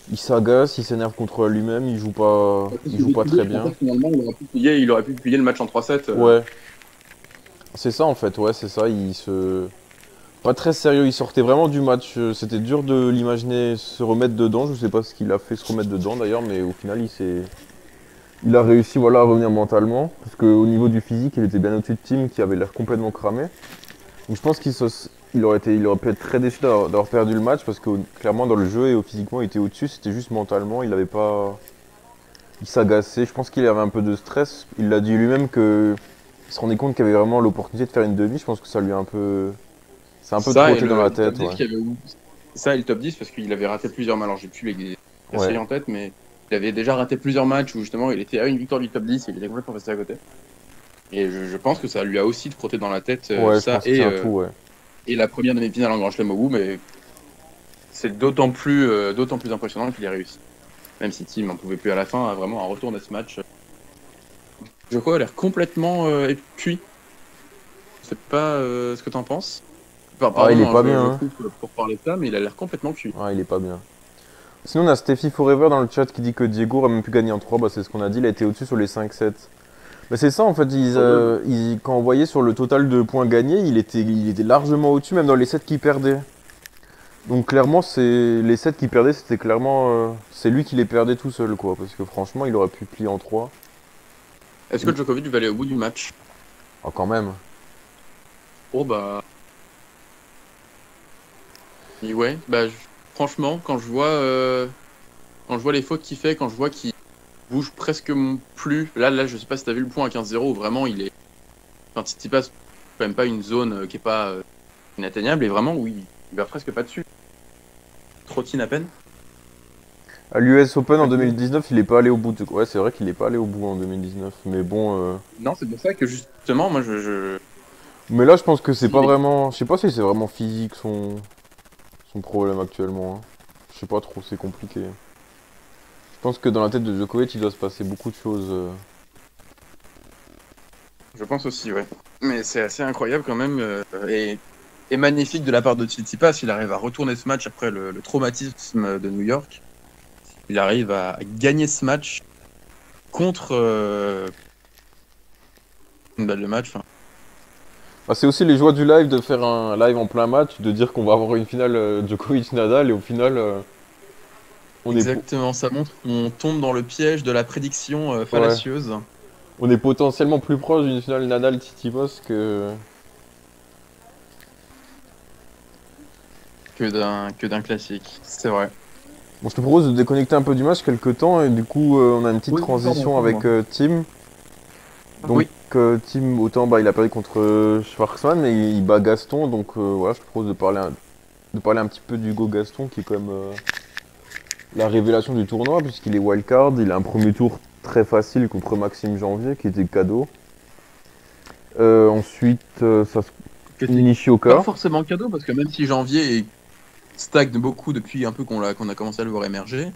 il s'agace, il s'énerve contre lui-même, il joue pas très En fait, bien. finalement, il aurait pu plier le match en 3-7. Ouais, c'est ça en fait, ouais, c'est ça, il se pas très sérieux, il sortait vraiment du match, c'était dur de l'imaginer se remettre dedans, je sais pas ce qu'il a fait se remettre dedans d'ailleurs, mais au final il a réussi voilà, à revenir mentalement, parce qu'au niveau du physique, il était bien au-dessus de Tim qui avait l'air complètement cramé. Donc je pense il aurait pu être très déçu d'avoir perdu le match parce que clairement dans le jeu et physiquement il était au-dessus, c'était juste mentalement, il avait pas. Il s'agaçait, je pense qu'il avait un peu de stress. Il l'a dit lui-même que il se rendait compte qu'il avait vraiment l'opportunité de faire une demi, je pense que ça lui a un peu. C'est un peu Ça et trotté dans la le top tête, 10 ouais. qui avait ça et le top 10 parce qu'il avait raté plusieurs matchs. Alors j'ai plus la Ouais. série en tête, mais il avait déjà raté plusieurs matchs où justement il était à une victoire du top 10 et il était complètement passé à côté. Et je pense que ça lui a aussi trotté dans la tête Ouais, je ça pense que c'est un tout, ouais. et la première demi-finale en Grand Chelem au bout, mais c'est d'autant plus impressionnant qu'il ait réussi. Même si Team n'en pouvait plus à la fin, a vraiment un retour de ce match. Joko a l'air complètement cuit. Je sais pas ce que t'en penses. Enfin, Ah, il est pardon, hein, pas bien, je hein. coupe pour parler de ça, mais il a l'air complètement cuit. Ah, il est pas bien. Sinon, on a Steffi Forever dans le chat qui dit que Diego aurait même pu gagner en 3, bah c'est ce qu'on a dit, il a été au-dessus sur les 5-7. Bah c'est ça en fait, quand on voyait sur le total de points gagnés, il était largement au-dessus, même dans les sets qu'il perdait. Donc clairement, c'est les sets qu'il perdait, c'était clairement, c'est lui qui les perdait tout seul, quoi. Parce que franchement, il aurait pu plier en 3. Est-ce que Djokovic va aller au bout du match? Ah, quand même. Oh bah. Et ouais, bah franchement, quand je vois les fautes qu'il fait, quand je vois qu'il bouge presque plus. Là, je sais pas si t'as vu le point à 15-0 où vraiment il est. Enfin, Tsitsipas, quand même pas une zone qui est pas inatteignable et vraiment où il va presque pas dessus. Trottine à peine. À l'US Open en Ouais, dis-moi. 2019, il est pas allé au bout de... Ouais, c'est vrai qu'il est pas allé au bout en 2019. Mais bon... Non, c'est pour ça que justement, moi Mais là, je pense que c'est pas s'il est- vraiment... Je sais pas si c'est vraiment physique son problème actuellement, hein. Je sais pas trop, c'est compliqué. Je pense que dans la tête de Djokovic, il doit se passer beaucoup de choses. Je pense aussi, ouais. Mais c'est assez incroyable quand même et magnifique de la part de Tsitsipas. Il arrive à retourner ce match après le traumatisme de New York. Il arrive à gagner ce match contre une balle de match. Enfin, Ah, c'est aussi les joies du live de faire un live en plein match, de dire qu'on va avoir une finale Djokovic-Nadal et au final, on est, exactement, ça montre qu'on tombe dans le piège de la prédiction ouais, fallacieuse on est potentiellement plus proche d'une finale Nadal-Tsitsipas que... que d'un classique. C'est vrai. Bon, je te propose de déconnecter un peu du match quelques temps et du coup, on a une petite Oui, oui, pardon, transition avec excuse-moi. Tim. Donc, Oui, Tim, autant bah, il a perdu contre Schwarzman, mais il bat Gaston, donc voilà, je te propose de parler un petit peu d'Hugo Gaston, qui est quand même la révélation du tournoi, puisqu'il est wildcard, il a un premier tour très facile contre Maxime Janvier, qui était cadeau. Ensuite, que c'est pas Nishioka. forcément cadeau parce que même si janvier stagne beaucoup depuis un peu qu'on a commencé à le voir émerger,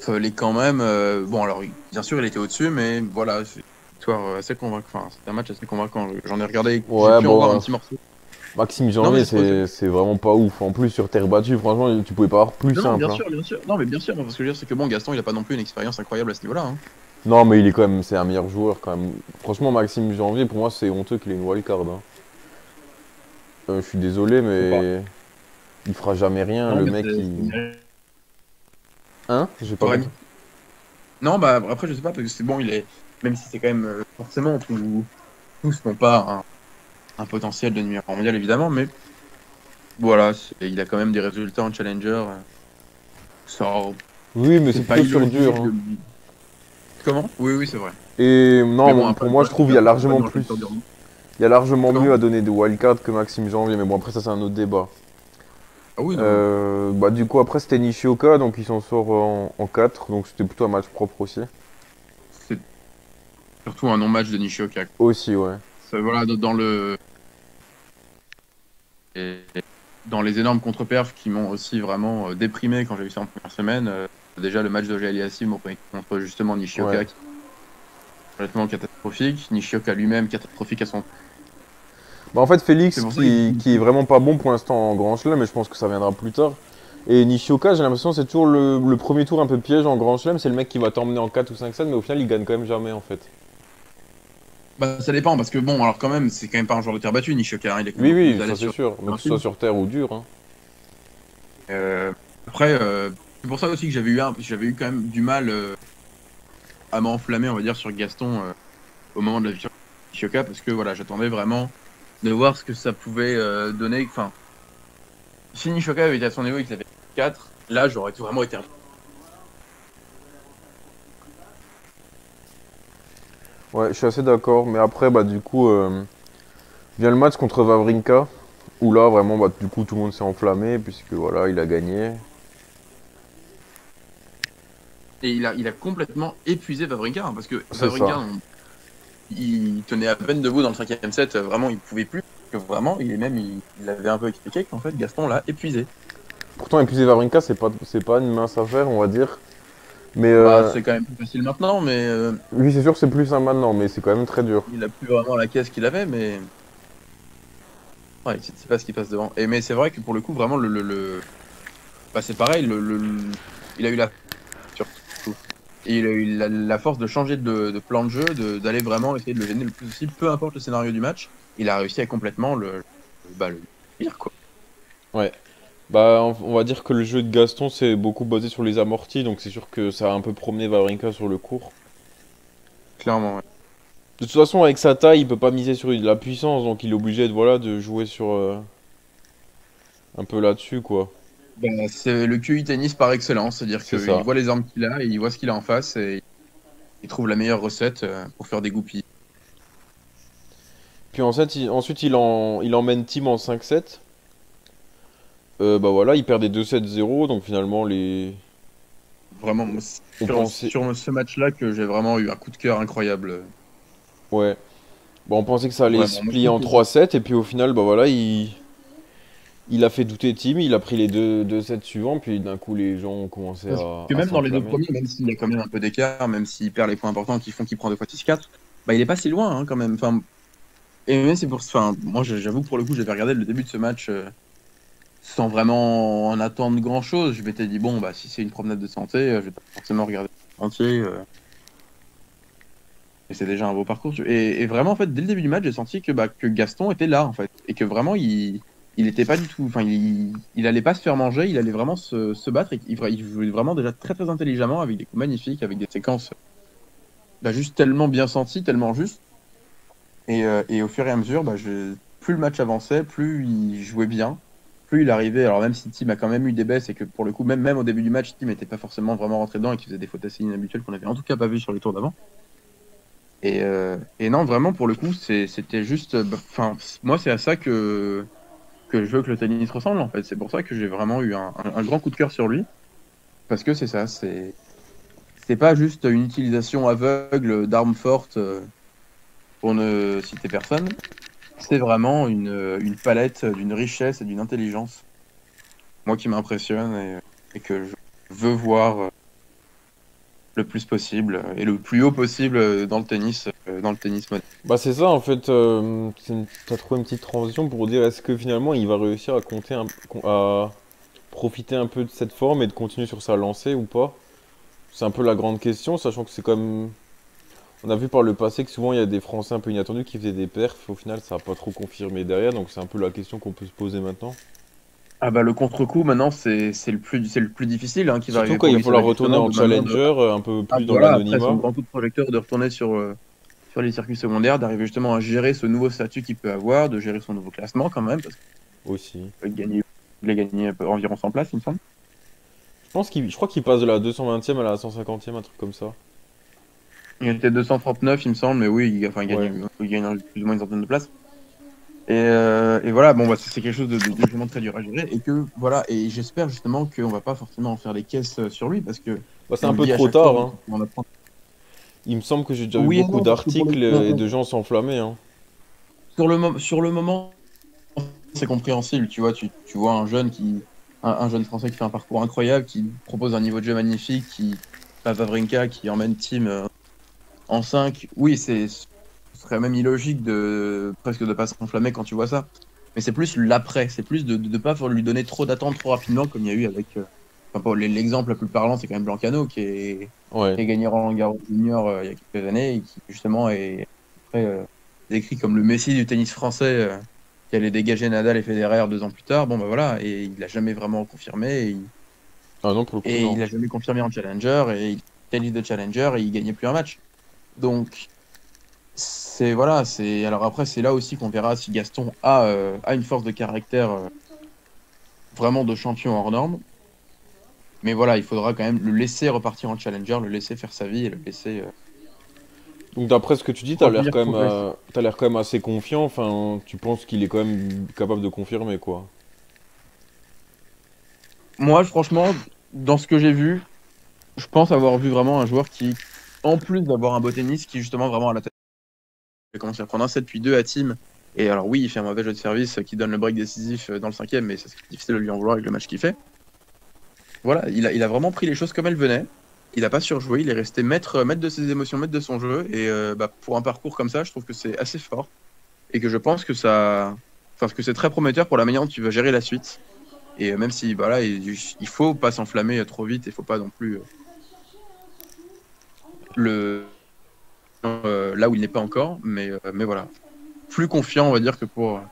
fallait quand même. Bon, alors, bien sûr, il était au-dessus, mais voilà, c'est une victoire assez convaincante. Enfin, c'était un match assez convaincant. J'en ai regardé, j'ai Ouais, pu en voir un bon, petit morceau. Maxime Non, Janvier, vas-y, pose. c'est vraiment pas ouf. En plus, sur terre battue, franchement, tu pouvais pas avoir plus Non, non, bien simple, hein. sûr, bien sûr. Non, mais bien sûr, parce que je veux dire, c'est que bon, Gaston, il a pas non plus une expérience incroyable à ce niveau-là, hein. Non, mais il est quand même, c'est un meilleur joueur quand même. Franchement, Maxime Janvier, pour moi, c'est honteux qu'il ait une wildcard, hein. Je suis désolé, Faut pas. mais il fera jamais rien. Non, Le mais mec, c'est il. Hein? J'ai pas correct. compris. Non, bah après, je sais pas, parce que c'est bon, il est. Même si c'est quand même. Forcément, tous n'ont pas un potentiel de numéro mondial, évidemment, mais voilà, il a quand même des résultats en challenger. Ça, Oui, mais c'est c'est pas plutôt sur dur, illogique hein. Comment? Oui, oui, c'est vrai. Et Mais non, bon, pour après, le moi, je problème, c'est trouve que il y a Gaston, c'est pas largement une plus. culture dur. Il y a largement mieux Comment? à donner de wildcard que Maxime Janvier. Mais bon, après, ça, c'est un autre débat. Ah oui, non. Bah, du coup, après, c'était Nishioka, donc il s'en sort en 4. Donc, c'était plutôt un match propre aussi. C'est surtout un non-match de Nishioka. Aussi, ouais. Voilà, et- dans les énormes contre-perfs qui m'ont aussi vraiment déprimé quand j'ai vu ça en première semaine. Déjà, le match de Aliassime contre justement Ouais. Nishioka, qui est complètement catastrophique. Nishioka lui-même catastrophique à son. Bah, en fait, C'est Félix, pour ça que qui est vraiment pas bon pour l'instant en Grand Chelem, mais je pense que ça viendra plus tard. Et Nishioka, j'ai l'impression que c'est toujours le premier tour un peu piège en Grand Chelem. C'est le mec qui va t'emmener en 4 ou 5 sets, mais au final, il gagne quand même jamais, en fait. bah, ça dépend, parce que bon, alors quand même, c'est quand même pas un joueur de terre battue, Nishioka, hein, il est quand même Oui, beaucoup plus oui, à ça l'aise c'est sur sûr. Mais que ce soit ainsi. sur terre ou dur, hein. Après, c'est pour ça aussi que j'avais eu quand même du mal à m'enflammer, on va dire, sur Gaston au moment de la victoire de Nishioka, parce que voilà, j'attendais vraiment de voir ce que ça pouvait donner. Enfin, si Nishioka avait été à son niveau et qu'il avait 4, là, j'aurais vraiment été un. Ouais, je suis assez d'accord. Mais après, bah, du coup, vient le match contre Wawrinka, où là, vraiment, bah, du coup, tout le monde s'est enflammé, puisque voilà, il a gagné. Et il a complètement épuisé Wawrinka, hein, parce que C'est Wawrinka, ça. il tenait à peine debout dans le cinquième set, vraiment, il pouvait plus. Que vraiment, il avait un peu expliqué qu'en fait, Gaston l'a épuisé. Pourtant, épuiser Wawrinka, c'est pas une mince affaire, on va dire. Mais Bah, c'est quand même plus facile maintenant, mais oui, c'est sûr que c'est plus simple maintenant, mais c'est quand même très dur. il a plus vraiment la caisse qu'il avait, mais ouais, c'est pas ce qui passe devant. Mais c'est vrai que pour le coup, vraiment, bah, c'est pareil, il a eu la surtout. Et il a eu la force de changer de plan de jeu, d'aller vraiment essayer de le gêner le plus possible, peu importe le scénario du match. Il a réussi à complètement le pire, quoi. Ouais. Bah, on va dire que le jeu de Gaston, c'est beaucoup basé sur les amortis, donc c'est sûr que ça a un peu promené Wawrinka sur le court. Clairement, ouais. De toute façon, avec sa taille, il peut pas miser sur la puissance, donc il est obligé de, voilà, de jouer sur un peu là-dessus, quoi. Ben, c'est le QI tennis par excellence, c'est-à-dire C'est qu'il ça. voit les armes qu'il a et il voit ce qu'il a en face et il trouve la meilleure recette pour faire des goupilles. Puis ensuite il emmène Team en 5-7. Bah voilà, il perd des 2-7-0, donc finalement Vraiment, moi, on pensait... sur ce match-là que j'ai vraiment eu un coup de cœur incroyable. Ouais. Bah, on pensait que ça allait se Vraiment, moi, je plier trouve en 3-7, et puis au final, bah voilà, il a fait douter Team, il a pris les deux sets suivants, puis d'un coup les gens ont commencé parce que à même dans les deux s'enflammer. premiers, même s'il y a quand même un peu d'écart, même s'il perd les points importants qui font qu'il prend 2 fois 6-4, bah, il est pas si loin hein, quand même. Enfin, et même c'est pour, enfin, moi j'avoue que pour le coup, j'avais regardé le début de ce match sans vraiment en attendre grand-chose. Je m'étais dit, bon, bah, si c'est une promenade de santé, je vais pas forcément regarder entier. Et c'est déjà un beau parcours. Et vraiment, en fait, dès le début du match, j'ai senti que, bah, que Gaston était là, en fait. Et que vraiment, il était pas du tout. Enfin, il allait pas se faire manger, il allait vraiment se battre. Et il jouait vraiment déjà très, très intelligemment, avec des coups magnifiques, avec des séquences bah, juste tellement bien senties, tellement justes. Et au fur et à mesure, bah, plus le match avançait, plus il jouait bien. Plus il arrivait, alors même si Tim a quand même eu des baisses et que pour le coup, même au début du match, Tim n'était pas forcément vraiment rentré dedans et qu'il faisait des fautes assez inhabituelles qu'on avait en tout cas pas vu sur les tours d'avant. Et non, vraiment, pour le coup, c'était juste. Enfin, moi, c'est à ça que je veux que le tennis ressemble, en fait. C'est pour ça que j'ai vraiment eu un grand coup de cœur sur lui. Parce que c'est ça, c'est pas juste une utilisation aveugle d'armes fortes pour ne citer personne. C'est vraiment une palette d'une richesse et d'une intelligence, moi, qui m'impressionne et que je veux voir le plus possible et le plus haut possible dans le tennis moderne. Bah c'est ça en fait, t'as trouvé une petite transition pour dire est-ce que finalement il va réussir à à profiter un peu de cette forme et de continuer sur sa lancée ou pas? C'est un peu la grande question, sachant que c'est comme... On a vu par le passé que souvent il y a des Français un peu inattendus qui faisaient des perfs, au final ça n'a pas trop confirmé derrière, donc c'est un peu la question qu'on peut se poser maintenant. Ah bah le contre-coup maintenant c'est le plus difficile hein, qui va Surtout arriver quand pour il va lui, ça va falloir être retourner justement en de maintenant de challenger, un peu ah plus dans voilà après son l'anonymat. grand coup de projecteur de retourner sur les circuits secondaires, d'arriver justement à gérer ce nouveau statut qu'il peut avoir, de gérer son nouveau classement quand même parce Aussi. qu'il a gagné environ 100 places il me semble. Je crois qu'il passe de la 220e à la 150e, un truc comme ça. Il était 239 il me semble mais oui enfin Ouais. il gagne plus ou moins une centaine de places. Et voilà, bon, bah, c'est quelque chose de vraiment très dur à gérer. Et que, voilà, et j'espère justement qu'on va pas forcément en faire les caisses sur lui, parce que, Bah et c'est on un le peu dit à trop chaque fois, tard, hein. on apprend. Il me semble que j'ai déjà vu Oui et beaucoup non, parce que pour le d'articles et de gens s'enflammer, hein. sur le moment, c'est compréhensible. Tu vois, tu vois un jeune Français qui fait un parcours incroyable, qui propose un niveau de jeu magnifique, qui, pas Wawrinka, qui emmène Team en 5. Oui, ce serait même illogique de presque de pas s'enflammer quand tu vois ça. Mais c'est plus l'après, c'est plus de ne pas lui donner trop d'attentes trop rapidement, comme il y a eu avec. Enfin, l'exemple le plus parlant, c'est quand même Blancano Ouais. qui a gagné Roland Garros Junior il y a quelques années et qui justement est après, décrit comme le Messi du tennis français qui allait dégager Nadal et Federer 2 ans plus tard. Bon, bah voilà, et il l'a jamais vraiment confirmé Ah non, pour le coup, et il non. l'a jamais confirmé en challenger et il qualifie de challenger et il gagnait plus un match. Donc, c'est voilà, c'est alors après c'est là aussi qu'on verra si Gaston a une force de caractère vraiment de champion hors norme. Mais voilà, il faudra quand même le laisser repartir en challenger, le laisser faire sa vie et le laisser Donc d'après ce que tu dis, revenir progresser. t'as l'air quand même assez confiant. Enfin, tu penses qu'il est quand même capable de confirmer, quoi. Moi, franchement, dans ce que j'ai vu, je pense avoir vu vraiment un joueur qui, en plus d'avoir un beau tennis, qui justement vraiment à la tête, il a commencé à prendre un 7 puis 2 à team. Et alors oui, il fait un mauvais jeu de service qui donne le break décisif dans le cinquième, mais c'est difficile de lui en vouloir avec le match qu'il fait. Voilà, il a vraiment pris les choses comme elles venaient. Il n'a pas surjoué, il est resté maître de ses émotions, maître de son jeu. Et bah, pour un parcours comme ça, je trouve que c'est assez fort. Et que je pense que enfin, que c'est très prometteur pour la manière dont tu vas gérer la suite. Et même si, voilà, il faut pas s'enflammer trop vite, il faut pas non plus le là où il n'est pas encore. Mais voilà, plus confiant, on va dire, que pour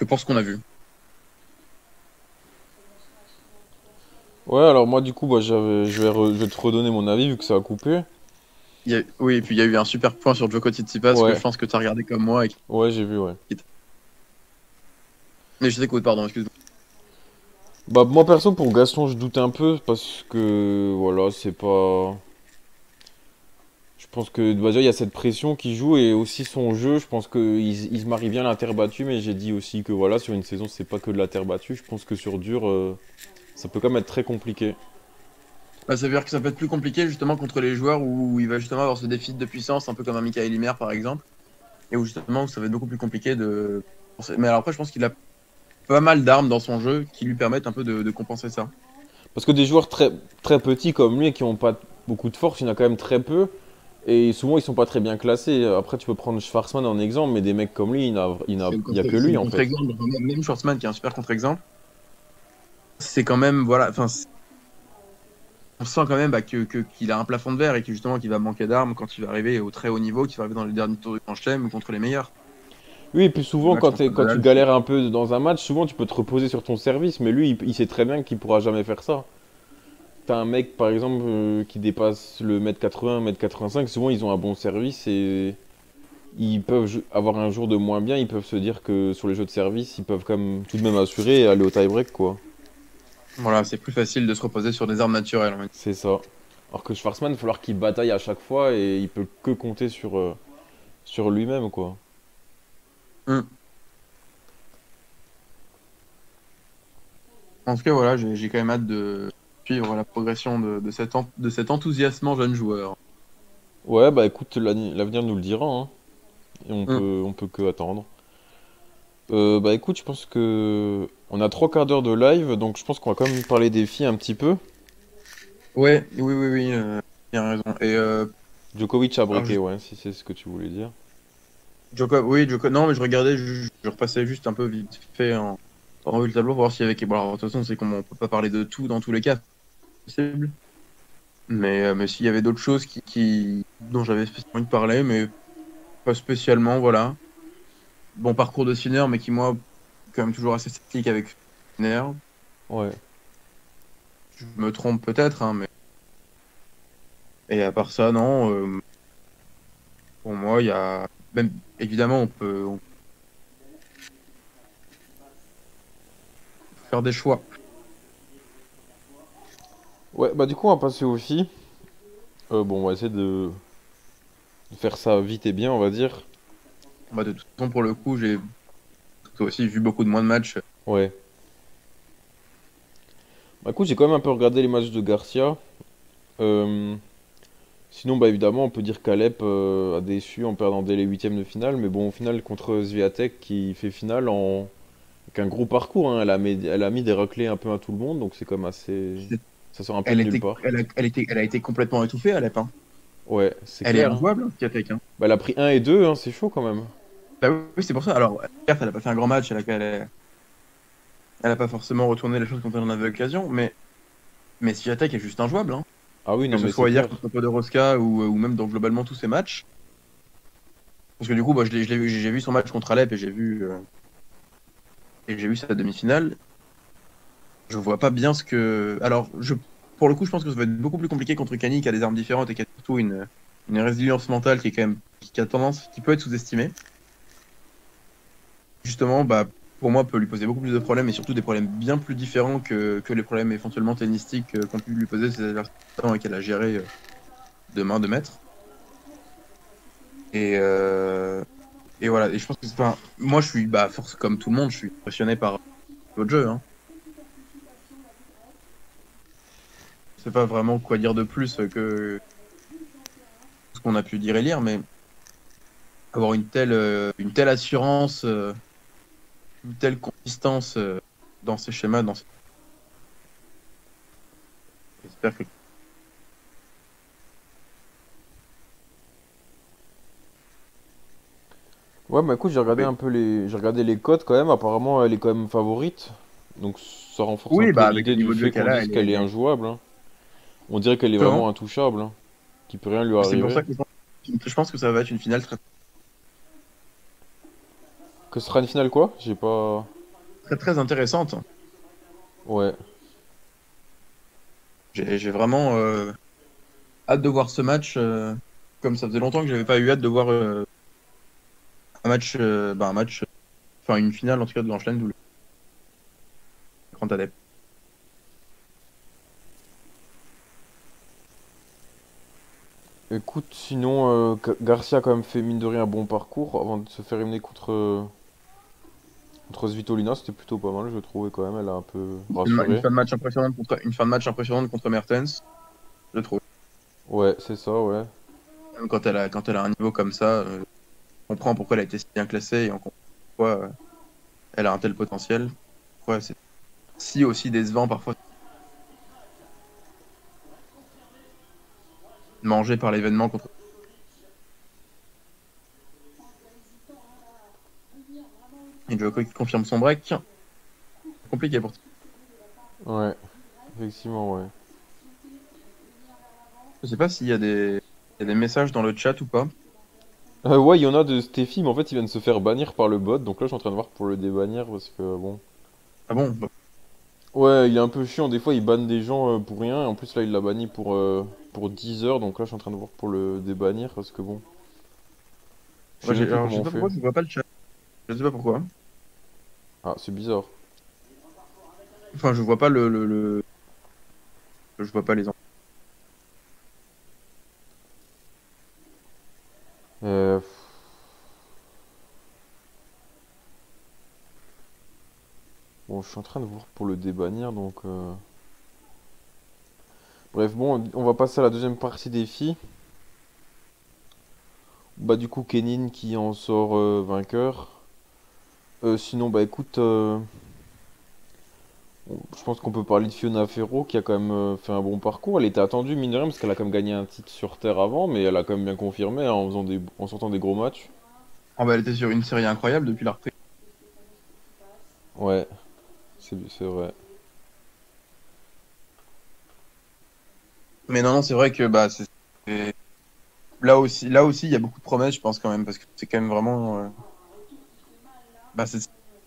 ce qu'on a vu. Ouais, alors moi du coup, bah, je vais te redonner mon avis vu que ça a coupé. Oui, et puis il y a eu un super point sur Djoko Tsitsipas que Ouais, je pense que tu as regardé comme moi. ouais, j'ai vu, ouais. Mais je t'écoute, pardon, excuse-moi. Bah, moi perso, pour Gaston, je doute un peu parce que, voilà, c'est pas. Je pense que bah, déjà, il y a cette pression qui joue et aussi son jeu. Je pense qu'il se marie bien la terre battue, mais j'ai dit aussi que voilà, sur une saison, c'est pas que de la terre battue. Je pense que sur dur, ça peut quand même être très compliqué. Bah, ça veut dire que ça peut être plus compliqué justement contre les joueurs où il va justement avoir ce déficit de puissance, un peu comme un Michael Ymer par exemple, et où justement ça va être beaucoup plus compliqué de. Mais alors après, je pense qu'il a pas mal d'armes dans son jeu qui lui permettent un peu de compenser ça. Parce que des joueurs très, très petits comme lui et qui n'ont pas beaucoup de force, il y en a quand même très peu. Et souvent, ils sont pas très bien classés. Après, tu peux prendre Schwarzman en exemple, mais des mecs comme lui, il y a que C'est lui le en fait. contre-exemple. Même Schwartzman qui est un super contre-exemple, c'est quand même, voilà, enfin, on sent quand même bah, qu'il a un plafond de verre et que justement qu'il va manquer d'armes quand il va arriver au très haut niveau, qu'il va arriver dans les derniers tours du Grand Chelem ou contre les meilleurs. Oui, et puis Le souvent, match quand, contre quand tu Nadal, galères un peu dans un match, souvent tu peux te reposer sur ton service, mais lui, il sait très bien qu'il pourra jamais faire ça. T'as un mec, par exemple, qui dépasse le mètre 80, mètre 85, souvent ils ont un bon service et ils peuvent avoir un jour de moins bien, ils peuvent se dire que sur les jeux de service, ils peuvent quand même tout de même assurer et aller au tie-break, quoi. voilà, c'est plus facile de se reposer sur des armes naturelles. C'est ça. Alors que Schwarzman, il va falloir qu'il bataille à chaque fois et il peut que compter sur lui-même, quoi. Hmm. En tout cas, voilà, j'ai quand même hâte de suivre la progression de cet enthousiasmant jeune joueur. Ouais, bah écoute, l'avenir nous le dira, hein. Et Hmm. on peut que attendre. Bah écoute, je pense que on a 3 quarts d'heure de live, donc je pense qu'on va quand même parler des filles un petit peu. Ouais, oui, il a raison. Et Djokovic a alors, breaké, ouais, si c'est ce que tu voulais dire. Non, mais je regardais, je repassais juste un peu vite fait en revue le tableau pour voir s'il y avait. Bon, alors, de toute façon, c'est qu'on on peut pas parler de tout dans tous les cas, c'est possible. Mais s'il y avait d'autres choses dont j'avais spécialement envie de parler, mais pas spécialement, voilà. Bon parcours de Sinner, mais qui, moi, quand même toujours assez sceptique avec Sinner. Ouais. Je me trompe peut-être, hein, mais. Et à part ça, non, pour moi, il y a. Même, évidemment, on peut faire des choix. Ouais, bah du coup, on va passer aux filles. Bon, on va essayer de faire ça vite et bien, on va dire. Bah, de toute façon, pour le coup, j'ai aussi vu beaucoup de moins de matchs. Ouais. Bah écoute, j'ai quand même un peu regardé les matchs de Garcia. Euh, Sinon, bah évidemment, on peut dire qu'Alep a déçu en perdant dès les huitièmes de finale, mais bon, au final, contre Swiatek qui fait finale avec un gros parcours, hein, elle a mis des raclées un peu à tout le monde, donc c'est comme assez. Ça sort un peu de nulle part. Elle a été complètement étouffée, Alep, hein. Ouais, c'est Elle est clair, hein. injouable, hein, Piatek, hein. Bah, elle a pris un et 2, hein, c'est chaud quand même. Bah oui, c'est pour ça. Alors, certes, elle a pas fait un grand match, elle a pas forcément retourné les choses quand elle en avait l'occasion, mais Swiatek est juste injouable, hein. Ah oui, Que non, ce mais c'est soit hier clair. contre Podoroska ou même dans globalement tous ses matchs. Parce que du coup, bah, j'ai vu son match contre Alep et j'ai vu sa demi-finale. Je vois pas bien ce que. Pour le coup, je pense que ça va être beaucoup plus compliqué contre Kani qui a des armes différentes et qui a surtout une résilience mentale qui est quand même, qui a tendance, qui peut être sous-estimée. Justement, bah, pour moi, peut lui poser beaucoup plus de problèmes et surtout des problèmes bien plus différents que les problèmes éventuellement tennistiques qu'ont pu lui poser ses adversaires et qu'elle a géré de main de maître. Et, euh, et voilà. Et je pense que enfin, moi, je suis, bah, force comme tout le monde, je suis impressionné par votre jeu, hein. Je sais pas vraiment quoi dire de plus que ce qu'on a pu dire et lire, mais avoir une telle assurance, une telle consistance dans ces schémas, j'espère que. Ouais, bah écoute, Oui, j'ai regardé les cotes quand même. Apparemment, elle est quand même favorite. Donc ça renforce un oui, peu bah avec le l'idée du niveau de jeu fait qu'on qu'elle a, dise qu'elle est injouable, hein. On dirait qu'elle est comment? vraiment intouchable, hein, qu'il peut rien lui C'est pour arriver. ça que je pense que ça va être une finale Que ce sera une finale quoi? J'ai pas. très intéressante. Ouais. J'ai vraiment hâte de voir ce match. comme ça faisait longtemps que j'avais pas eu hâte de voir un match, enfin une finale en tout cas de l'Enchaîne où le grand adepte. Écoute, sinon, Garcia a quand même fait mine de rien un bon parcours avant de se faire éliminer contre Svitolina. C'était plutôt pas mal, je trouvais quand même. Elle a un peu Une rassuré. fin de match impressionnante une fin de match impressionnante contre Mertens, je trouve. Ouais, c'est ça, ouais. Même quand elle a un niveau comme ça, on comprend pourquoi elle a été si bien classée et on comprend pourquoi elle a un tel potentiel. Pourquoi c'est si aussi décevant parfois mangé par l'événement contre. Et Djoko qui confirme son break. Compliqué pour toi. Ouais, effectivement, ouais. Je sais pas il y a des messages dans le chat ou pas. Ouais, il y en a de Steffi, mais en fait, ils viennent se faire bannir par le bot. Donc là, je suis en train de voir pour le débannir parce que bon. Ah bon? Bah, Ouais, il est un peu chiant. Des fois, il banne des gens pour rien. Et en plus, là, il l'a banni pour 10 heures. Donc là, je suis en train de voir pour le débannir parce que bon. Je sais moi, même plus alors, je comment sais on pas fait. pourquoi je vois pas le chat. Je sais pas pourquoi. Ah, c'est bizarre. Enfin, je vois pas je vois pas les. Euh, Bon, je suis en train de voir pour le débannir. Donc. Bref, bon, on va passer à la deuxième partie des filles. Bah, du coup, Kenin qui en sort vainqueur. Sinon, bah écoute. Je pense qu'on peut parler de Fiona Ferro qui a quand même fait un bon parcours. Elle était attendue, mine de rien, parce qu'elle a quand même gagné un titre sur Terre avant, mais elle a quand même bien confirmé hein, en sortant des gros matchs. Ah bah, elle était sur une série incroyable depuis la reprise. Ouais, c'est vrai. Mais non, non, c'est vrai que bah, c'est- là aussi, il y a beaucoup de promesses, je pense quand même, parce que c'est quand même vraiment, bah, c'est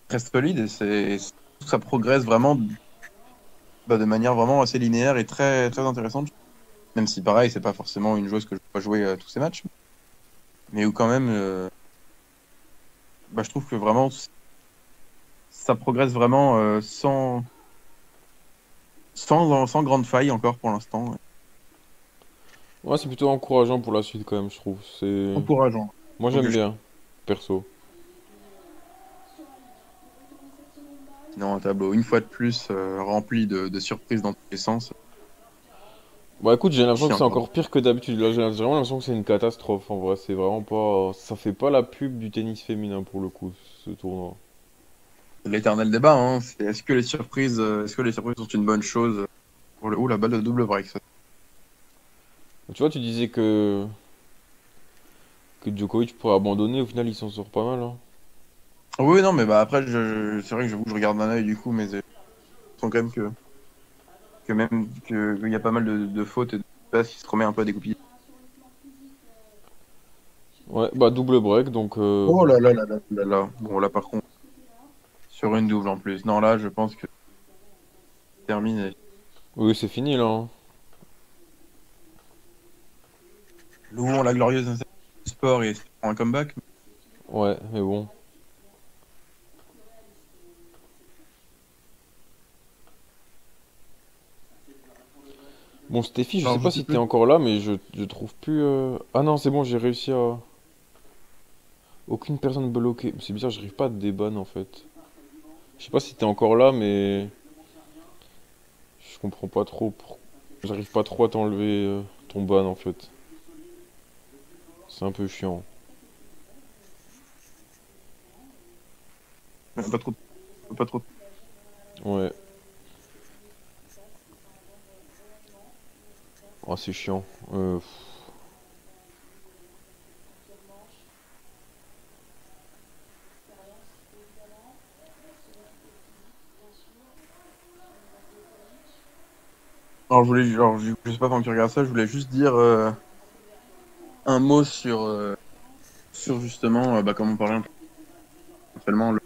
très solide et ça progresse vraiment bah, de manière vraiment assez linéaire et très, très intéressante. Même si pareil, c'est pas forcément une joueuse que je vois jouer tous ces matchs, mais où quand même, bah, je trouve que vraiment ça progresse vraiment sans grande faille encore pour l'instant. Ouais, c'est plutôt encourageant pour la suite quand même, je trouve. Encourageant. Moi Donc, j'aime bien, perso. sinon, un tableau une fois de plus rempli de surprises dans tous les sens. Bah écoute, j'ai l'impression Ici que c'est encore. encore pire que d'habitude. Là, j'ai vraiment l'impression que c'est une catastrophe. En vrai, c'est vraiment pas. Ça fait pas la pub du tennis féminin pour le coup, ce tournoi. C'est l'éternel débat, hein. Est-ce que les surprises sont une bonne chose pour le. Ouh, la balle de double break, ça. Tu vois, tu disais que Djokovic pourrait abandonner, au final il s'en sort pas mal. Hein. Oui, non, mais bah après, c'est vrai que j'avoue que je regarde d'un œil du coup, mais sens quand même que même qu'il y a pas mal de fautes et de passes qui se remet un peu à dégoupiller. Ouais, bah double break, donc Oh là là là là là là. Bon, là par contre, sur une double en plus. Non, là, je pense que c'est terminé. oui, c'est fini là. Hein. Louons la glorieuse du sport et espérons un comeback. Ouais, mais bon. Bon, Steffi, je sais Alors, je pas sais si t'es plus. encore là, mais je trouve plus. Ah non, c'est bon, j'ai réussi à. Aucune personne bloquée. C'est bizarre, j'arrive pas à te déban en fait. Je sais pas si t'es encore là, mais je comprends pas trop. J'arrive pas trop à t'enlever ton ban en fait. C'est un peu chiant. Pas trop, pas trop. Ouais. Oh, c'est chiant. Je sais pas quand tu regardes ça, je voulais juste dire un mot sur justement, bah, comme on parlait un peu actuellement,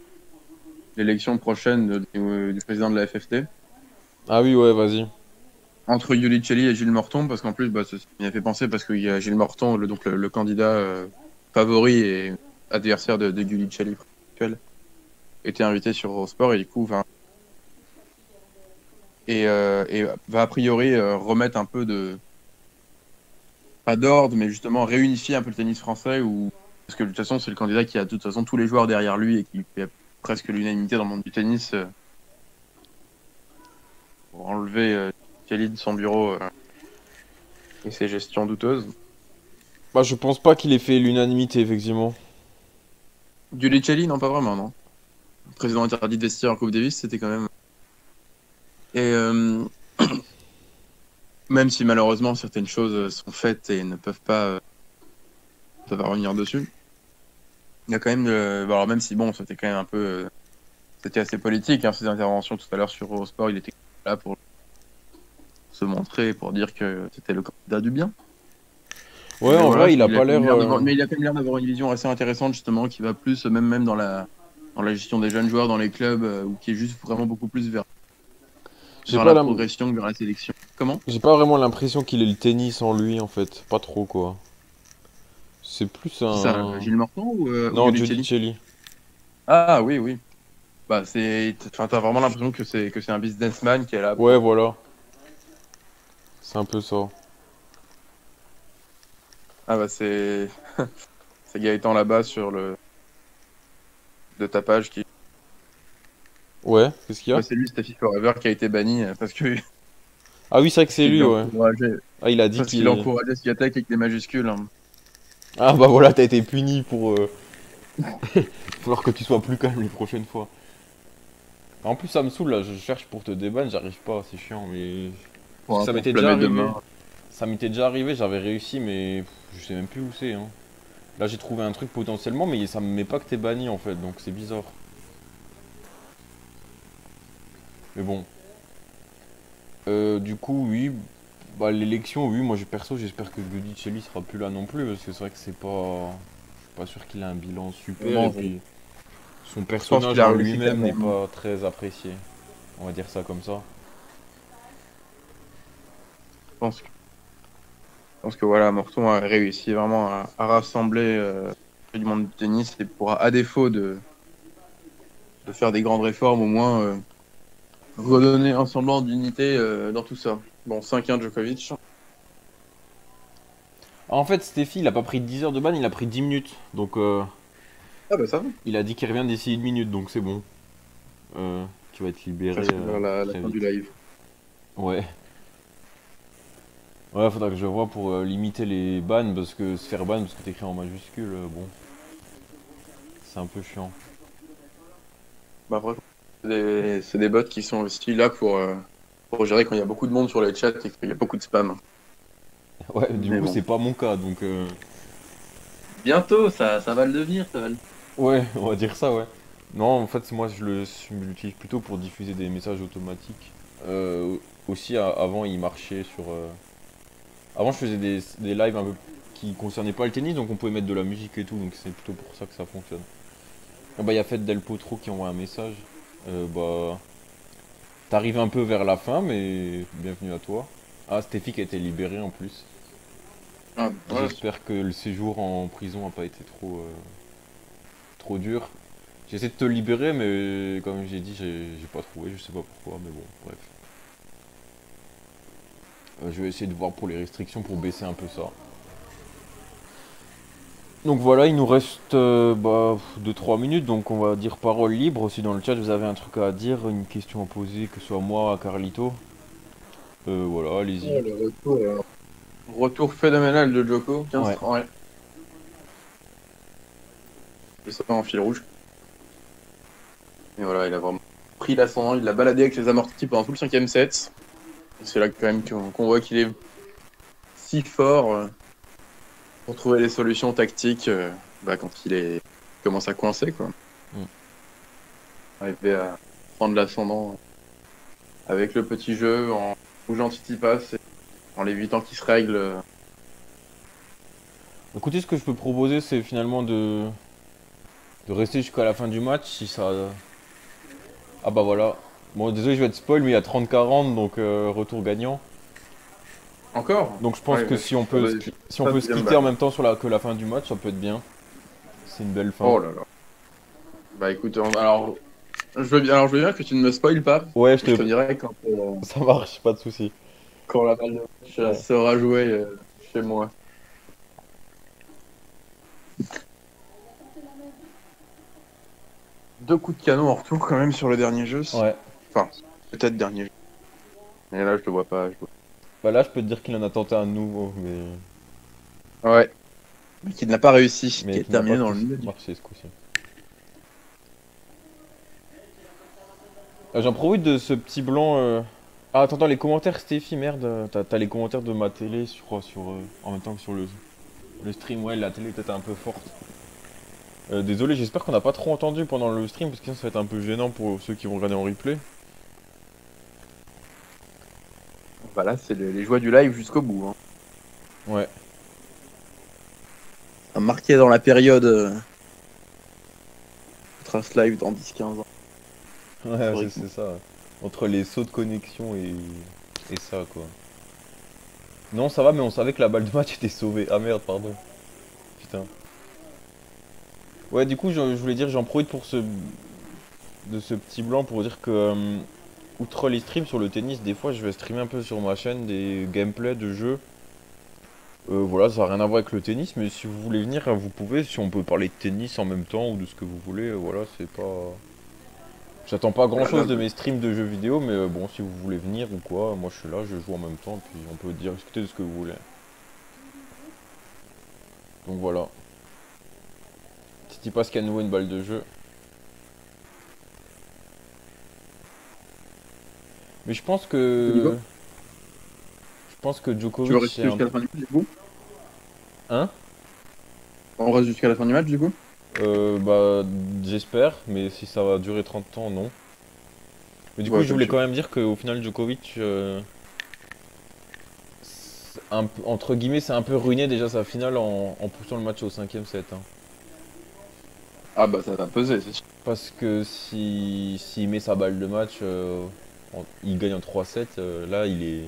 l'élection prochaine du président de la FFT. Ah oui, ouais, vas-y. entre Yulicelli et Gilles Morton, parce qu'en plus, bah, ça m'y a fait penser parce qu'il y a Gilles Morton, le candidat favori et adversaire de Yulicelli actuel, était invité sur Eurosport et du coup et va a priori remettre un peu de pas d'ordre, mais justement réunifier un peu le tennis français parce que de toute façon c'est le candidat qui a de toute façon tous les joueurs derrière lui et qui fait presque l'unanimité dans le monde du tennis pour enlever Kelly de son bureau et ses gestions douteuses. Bah, je pense pas qu'il ait fait l'unanimité, effectivement. Giulicelli, non pas vraiment, non. Président interdit de vestiaire en Coupe Davis, c'était quand même. Et même si malheureusement certaines choses sont faites et ne peuvent pas peuvent pas revenir dessus, il y a quand même. Bon, alors même si bon, c'était quand même un peu. C'était assez politique, hein, ces interventions tout à l'heure sur Eurosport, il était là pour se montrer, pour dire que c'était le candidat du bien. Ouais, Mais en voilà, vrai, il a pas l'air. mais il a quand même l'air d'avoir une vision assez intéressante justement, qui va plus même dans la gestion des jeunes joueurs dans les clubs, ou qui est juste vraiment beaucoup plus J'ai vers pas la l'im- progression que vers la sélection. Comment? J'ai pas vraiment l'impression qu'il ait le tennis en lui, en fait. Pas trop, quoi. C'est plus Qui ça, un. Gilles Morton ou Non, Giudicelli? Giudicelli. Ah oui, oui. Bah enfin, t'as vraiment l'impression que c'est un businessman qui est là Ouais, pour. voilà. C'est un peu ça. Ah bah c'est Gaëtan là-bas sur le de ta page qui. Ouais, qu'est-ce qu'il y Ouais, a? c'est lui, Steffi Forever, qui a été banni parce que Ah oui, c'est vrai que parce c'est qu'il lui, ouais. encourageait Ah, il a dit parce qu'il qu'il. encourageait Swiatek avec des majuscules, hein. Ah bah voilà, t'as été puni pour. Falloir que tu sois plus calme les prochaines fois. En plus, ça me saoule là, je cherche pour te débanner, j'arrive pas, c'est chiant, mais. Parce que ça Pour m'était déjà enflammer arrivé. demain. Ça m'était déjà arrivé, j'avais réussi, mais je sais même plus où c'est, hein. Là, j'ai trouvé un truc potentiellement, mais ça me met pas que t'es banni en fait, donc c'est bizarre. Mais bon. Du coup, oui. Bah, l'élection, oui, moi, perso, j'espère que Bodicelli sera plus là non plus, parce que c'est vrai que c'est pas. Je suis pas sûr qu'il a un bilan super, et Non, puis son je pense qu'il personnage a en réussi quand lui-même n'est même. pas très apprécié. On va dire ça comme ça. Je pense que voilà, Morton a réussi vraiment à rassembler du monde du tennis et pourra, à défaut de faire des grandes réformes, au moins redonner un semblant d'unité dans tout ça. Bon, 5-1 Djokovic. Ah, en fait, Steffi, il a pas pris 10 heures de ban, il a pris 10 minutes. Donc, Ah bah ça va. il a dit qu'il revient d'ici une minute, donc c'est bon. Qu'il va être libéré Presque vers la très fin du vite. live. Ouais. Ouais, faudra que je vois pour limiter les bans, parce que se faire ban parce que t'écris en majuscule, bon, c'est un peu chiant. Bah après, c'est des bots qui sont aussi là pour gérer quand il y a beaucoup de monde sur les chats et qu'il y a beaucoup de spam. Ouais, du Mais coup, bon. c'est pas mon cas, donc Bientôt, ça va le devenir, ça va le... ouais, on va dire ça, ouais. Non, en fait, moi, je l'utilise plutôt pour diffuser des messages automatiques. Aussi, avant, il marchait sur. Avant, je faisais des lives un peu qui concernaient pas le tennis, donc on pouvait mettre de la musique et tout, donc c'est plutôt pour ça que ça fonctionne. Ah bah, il y a Fête Del Potro qui envoie un message. Bah, t'arrives un peu vers la fin, mais bienvenue à toi. Ah, Steffi qui a été libéré en plus. Ah, ouais, J'espère que le séjour en prison a pas été trop dur. J'essaie de te libérer, mais comme j'ai dit, j'ai pas trouvé, je sais pas pourquoi, mais bon, bref. Je vais essayer de voir pour les restrictions pour baisser un peu ça. Donc voilà, il nous reste 2-3 minutes, donc on va dire parole libre. Si dans le chat vous avez un truc à dire, une question à poser, que ce soit moi, à Carlito, voilà, allez-y. ouais, le retour, retour phénoménal de Joko, 15 Ouais. ouais. Je sais pas en fil rouge. Et voilà, il a vraiment pris l'ascendant, il l'a baladé avec les amortis pendant tout le cinquième set. Et c'est là quand même qu'on voit qu'il est si fort pour trouver les solutions tactiques quand commence à coincer, quoi. Mm. Arriver à prendre l'ascendant avec le petit jeu, en bougeant Tsitsipas et en l'évitant qu'il se règle. Écoutez, ce que je peux proposer, c'est finalement de rester jusqu'à la fin du match, si ça... Ah bah voilà. Bon, désolé, je vais être spoil, mais il y a 30-40, donc retour gagnant. Encore? Donc je pense Ouais, que si on peut, si on ça, peut se deuxième quitter en balle. même temps que la fin du match, ça peut être bien. C'est une belle fin. Oh là là. Bah écoute, alors je veux bien que tu ne me spoiles pas. Ouais, Je te dirai ça marche, pas de souci. quand la balle de match Ouais. sera jouée chez moi. Deux coups de canon en retour quand même sur le dernier jeu. Ouais. Enfin, peut-être dernier jeu. Mais là, je le vois pas. Bah là, je peux te dire qu'il en a tenté un nouveau, Ouais. Mais qui n'a pas réussi, qui mais est qui n'a pas terminé dans le milieu du. marché ce coup-ci. J'en profite de ce petit blanc. Ah, attends, les commentaires, Stéphie, merde. T'as les commentaires de ma télé, je crois, en même temps que sur le stream. Ouais, la télé était un peu forte. Désolé, j'espère qu'on n'a pas trop entendu pendant le stream, parce que sinon ça va être un peu gênant pour ceux qui vont regarder en replay. Voilà, c'est les joies du live jusqu'au bout. Hein. Ouais. Marqué dans la période Trace Live dans 10-15 ans. Ouais, Historiquement. c'est ça. Ouais. Entre les sauts de connexion et ça, quoi. Non, ça va, mais on savait que la balle de match était sauvée. Ah merde, pardon. Putain. Ouais, du coup, je voulais dire, j'en profite de ce petit blanc pour dire que, outre les streams sur le tennis, des fois, je vais streamer un peu sur ma chaîne des gameplays de jeux. Voilà, ça n'a rien à voir avec le tennis, mais si vous voulez venir, vous pouvez. Si on peut parler de tennis en même temps ou de ce que vous voulez, voilà, c'est pas. J'attends pas grand chose de mes streams de jeux vidéo, mais bon, si vous voulez venir ou quoi, moi je suis là, je joue en même temps, puis on peut discuter de ce que vous voulez. Donc voilà. Titi passe qu'à nouveau une balle de jeu. Mais je pense Tu dis quoi? que. Je pense que Tu veux Djokovic c'est rester un. jusqu'à la fin du match du coup? Hein? On reste jusqu'à la fin du match du coup? Bah j'espère, mais si ça va durer 30 ans, non. Mais du coup Ouais, je comme voulais tu quand veux. même dire qu'au final Djokovic, entre guillemets, c'est un peu ruiné déjà sa finale en poussant le match au cinquième set. Hein. Ah bah ça va peser, c'est sûr. Parce que s'il met sa balle de match, il gagne en 3-7, là il est.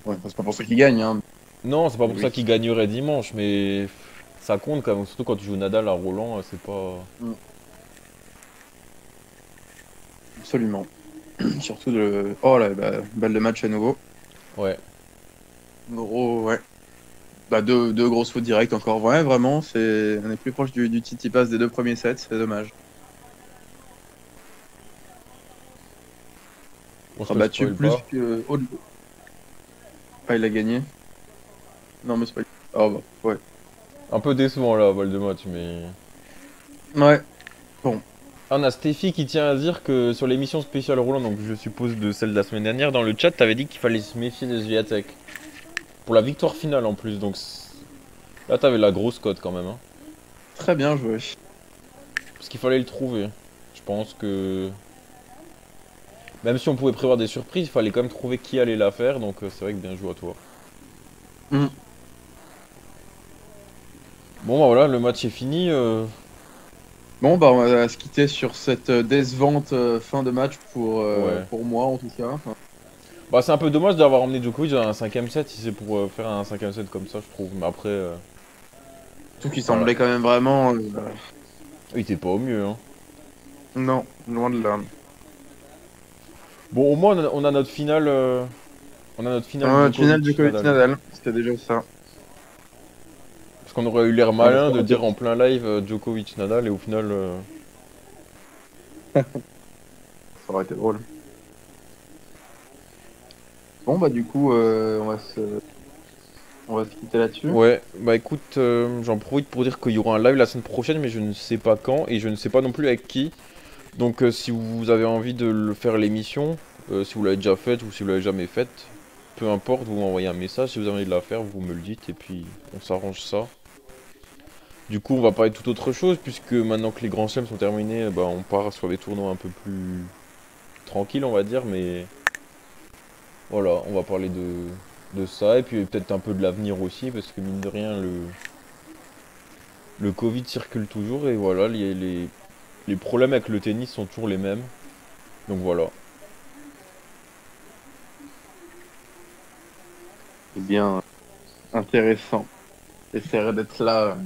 Ouais, c'est pas pour ça qu'il gagne, hein. Non, c'est pas Mais pour ça oui. qu'il gagnerait dimanche, mais ça compte quand même, surtout quand tu joues Nadal à Roland, c'est pas. Mm. Absolument. Surtout de. Oh là, bah, balle de match à nouveau. Ouais. Gros, ouais. Bah deux grosses fautes directes encore. Ouais, vraiment, on est plus proche du Titi Pass des deux premiers sets, c'est dommage. On On se a le battu spoil plus pas. que. Ah, il a gagné. Non, mais c'est pas. Oh bah, ouais. Un peu décevant là, balle de match, mais. Ouais. Bon. Ah, on a Stéphie qui tient à dire que sur l'émission spéciale Roland, donc je suppose de celle de la semaine dernière, dans le chat, t'avais dit qu'il fallait se méfier des Swiatek. Pour la victoire finale en plus, donc là t'avais la grosse cote quand même. Hein. Très bien joué. Parce qu'il fallait le trouver. Je pense que. Même si on pouvait prévoir des surprises, il fallait quand même trouver qui allait la faire, donc c'est vrai que bien joué à toi. Mm. Bon bah voilà, le match est fini. Bon, bah, on va se quitter sur cette décevante fin de match Ouais. pour moi, en tout cas. Enfin, Bah c'est un peu dommage d'avoir emmené Djokovic dans un cinquième set si c'est pour faire un cinquième set comme ça, je trouve. Mais après, tout qui voilà. semblait quand même vraiment. Il était pas au mieux. Hein. Non, loin de là. Bon, au moins on a notre finale. On a notre finale Finale Djokovic-Nadal. Djokovic-Nadal, c'était déjà ça. Parce qu'on aurait eu l'air Ah, bah, malin de dire en plein live Djokovic-Nadal et au final. ça aurait été drôle. Bon, bah, du coup, on va se quitter là-dessus. Ouais, bah écoute, j'en profite pour dire qu'il y aura un live la semaine prochaine, mais je ne sais pas quand et je ne sais pas non plus avec qui. Donc si vous avez envie de le faire l'émission, si vous l'avez déjà faite ou si vous l'avez jamais faite, peu importe, vous m'envoyez un message. Si vous avez envie de la faire, vous me le dites et puis on s'arrange ça. Du coup, on va parler de toute autre chose puisque maintenant que les grands chelems sont terminés, bah, on part sur des tournois un peu plus tranquilles, on va dire. Mais voilà, on va parler de ça et puis peut-être un peu de l'avenir aussi parce que mine de rien, le Covid circule toujours et voilà, les problèmes avec le tennis sont toujours les mêmes. Donc voilà. Eh bien, intéressant. J'essaierai d'être là,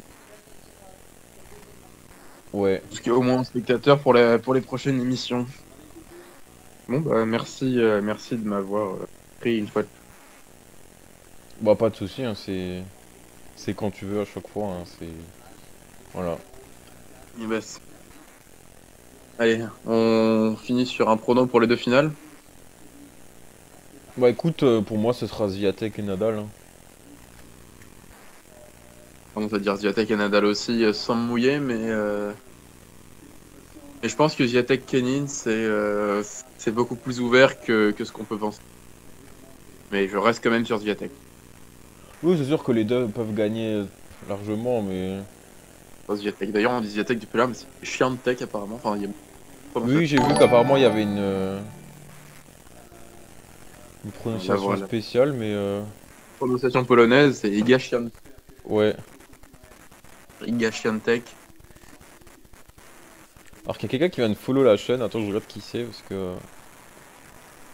Ouais. parce qu'il y a au moins un spectateur pour les prochaines émissions. Bon, bah, merci, merci de m'avoir pris une fois. Bah pas de souci, hein, c'est quand tu veux à chaque fois, hein, c'est voilà. Eh ben, allez, on finit sur un pronom pour les deux finales. Bah écoute, pour moi ce sera Swiatek et Nadal, hein. On va dire Ziatek et Nadal aussi, sans me mouiller, mais je pense que Ziatek Kenin, c'est beaucoup plus ouvert que ce qu'on peut penser. Mais je reste quand même sur Ziatek. Oui, c'est sûr que les deux peuvent gagner largement, mais Pas Ziatek. D'ailleurs, on dit Ziatek depuis là, mais c'est chiant de tech apparemment. Enfin, il y a oui, j'ai vu qu'apparemment il y avait une bah, prononciation voilà. spéciale, mais Prononciation polonaise, c'est Iga ouais. Świątek. Alors qu'il y a quelqu'un qui vient de follow la chaîne, attends, je regarde qui c'est parce que.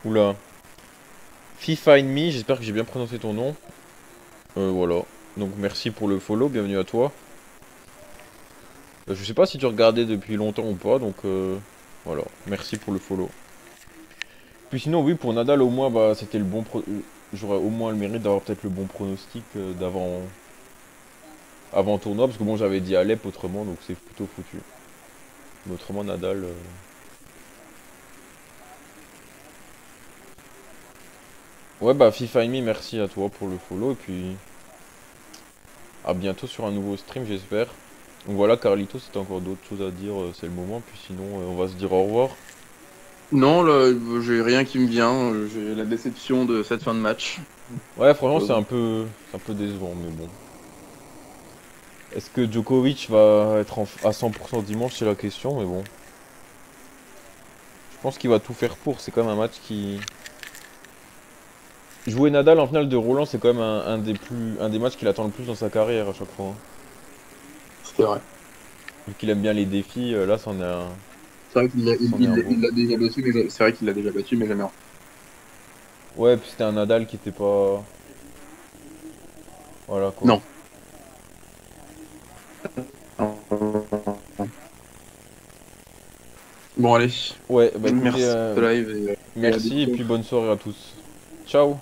Oula. Find Me, j'espère que j'ai bien prononcé ton nom. Voilà. Donc merci pour le follow, bienvenue à toi. Je sais pas si tu regardais depuis longtemps ou pas, donc voilà. Merci pour le follow. Puis sinon, oui, pour Nadal, au moins, bah, c'était le bon j'aurais au moins le mérite d'avoir peut-être le bon pronostic d'avant avant tournoi, parce que bon, j'avais dit Alep autrement, donc c'est plutôt foutu. Mais autrement, Nadal. Ouais, bah, FIFA Me, merci à toi pour le follow, et puis à bientôt sur un nouveau stream, j'espère. Donc voilà, Carlito, si t'as encore d'autres choses à dire, c'est le moment, puis sinon, on va se dire au revoir. Non, là, j'ai rien qui me vient. J'ai la déception de cette fin de match. Ouais, franchement, Chose. c'est un peu décevant, mais bon. Est-ce que Djokovic va être à 100% dimanche, c'est la question, mais bon. Je pense qu'il va tout faire pour, c'est quand même un match qui. Jouer Nadal en finale de Roland, c'est quand même un des matchs qu'il attend le plus dans sa carrière à chaque fois, hein. C'est vrai. Vu qu'il aime bien les défis, là, C'est vrai qu'il l'a c'en est un beau. il l'a déjà battu, mais c'est vrai qu'il l'a déjà battu, mais jamais. Ouais, puis c'était un Nadal qui était pas. Voilà quoi. Non. Bon, allez. Ouais, bah écoutez, Merci de ce live et à merci et bientôt. puis bonne soirée à tous. Ciao!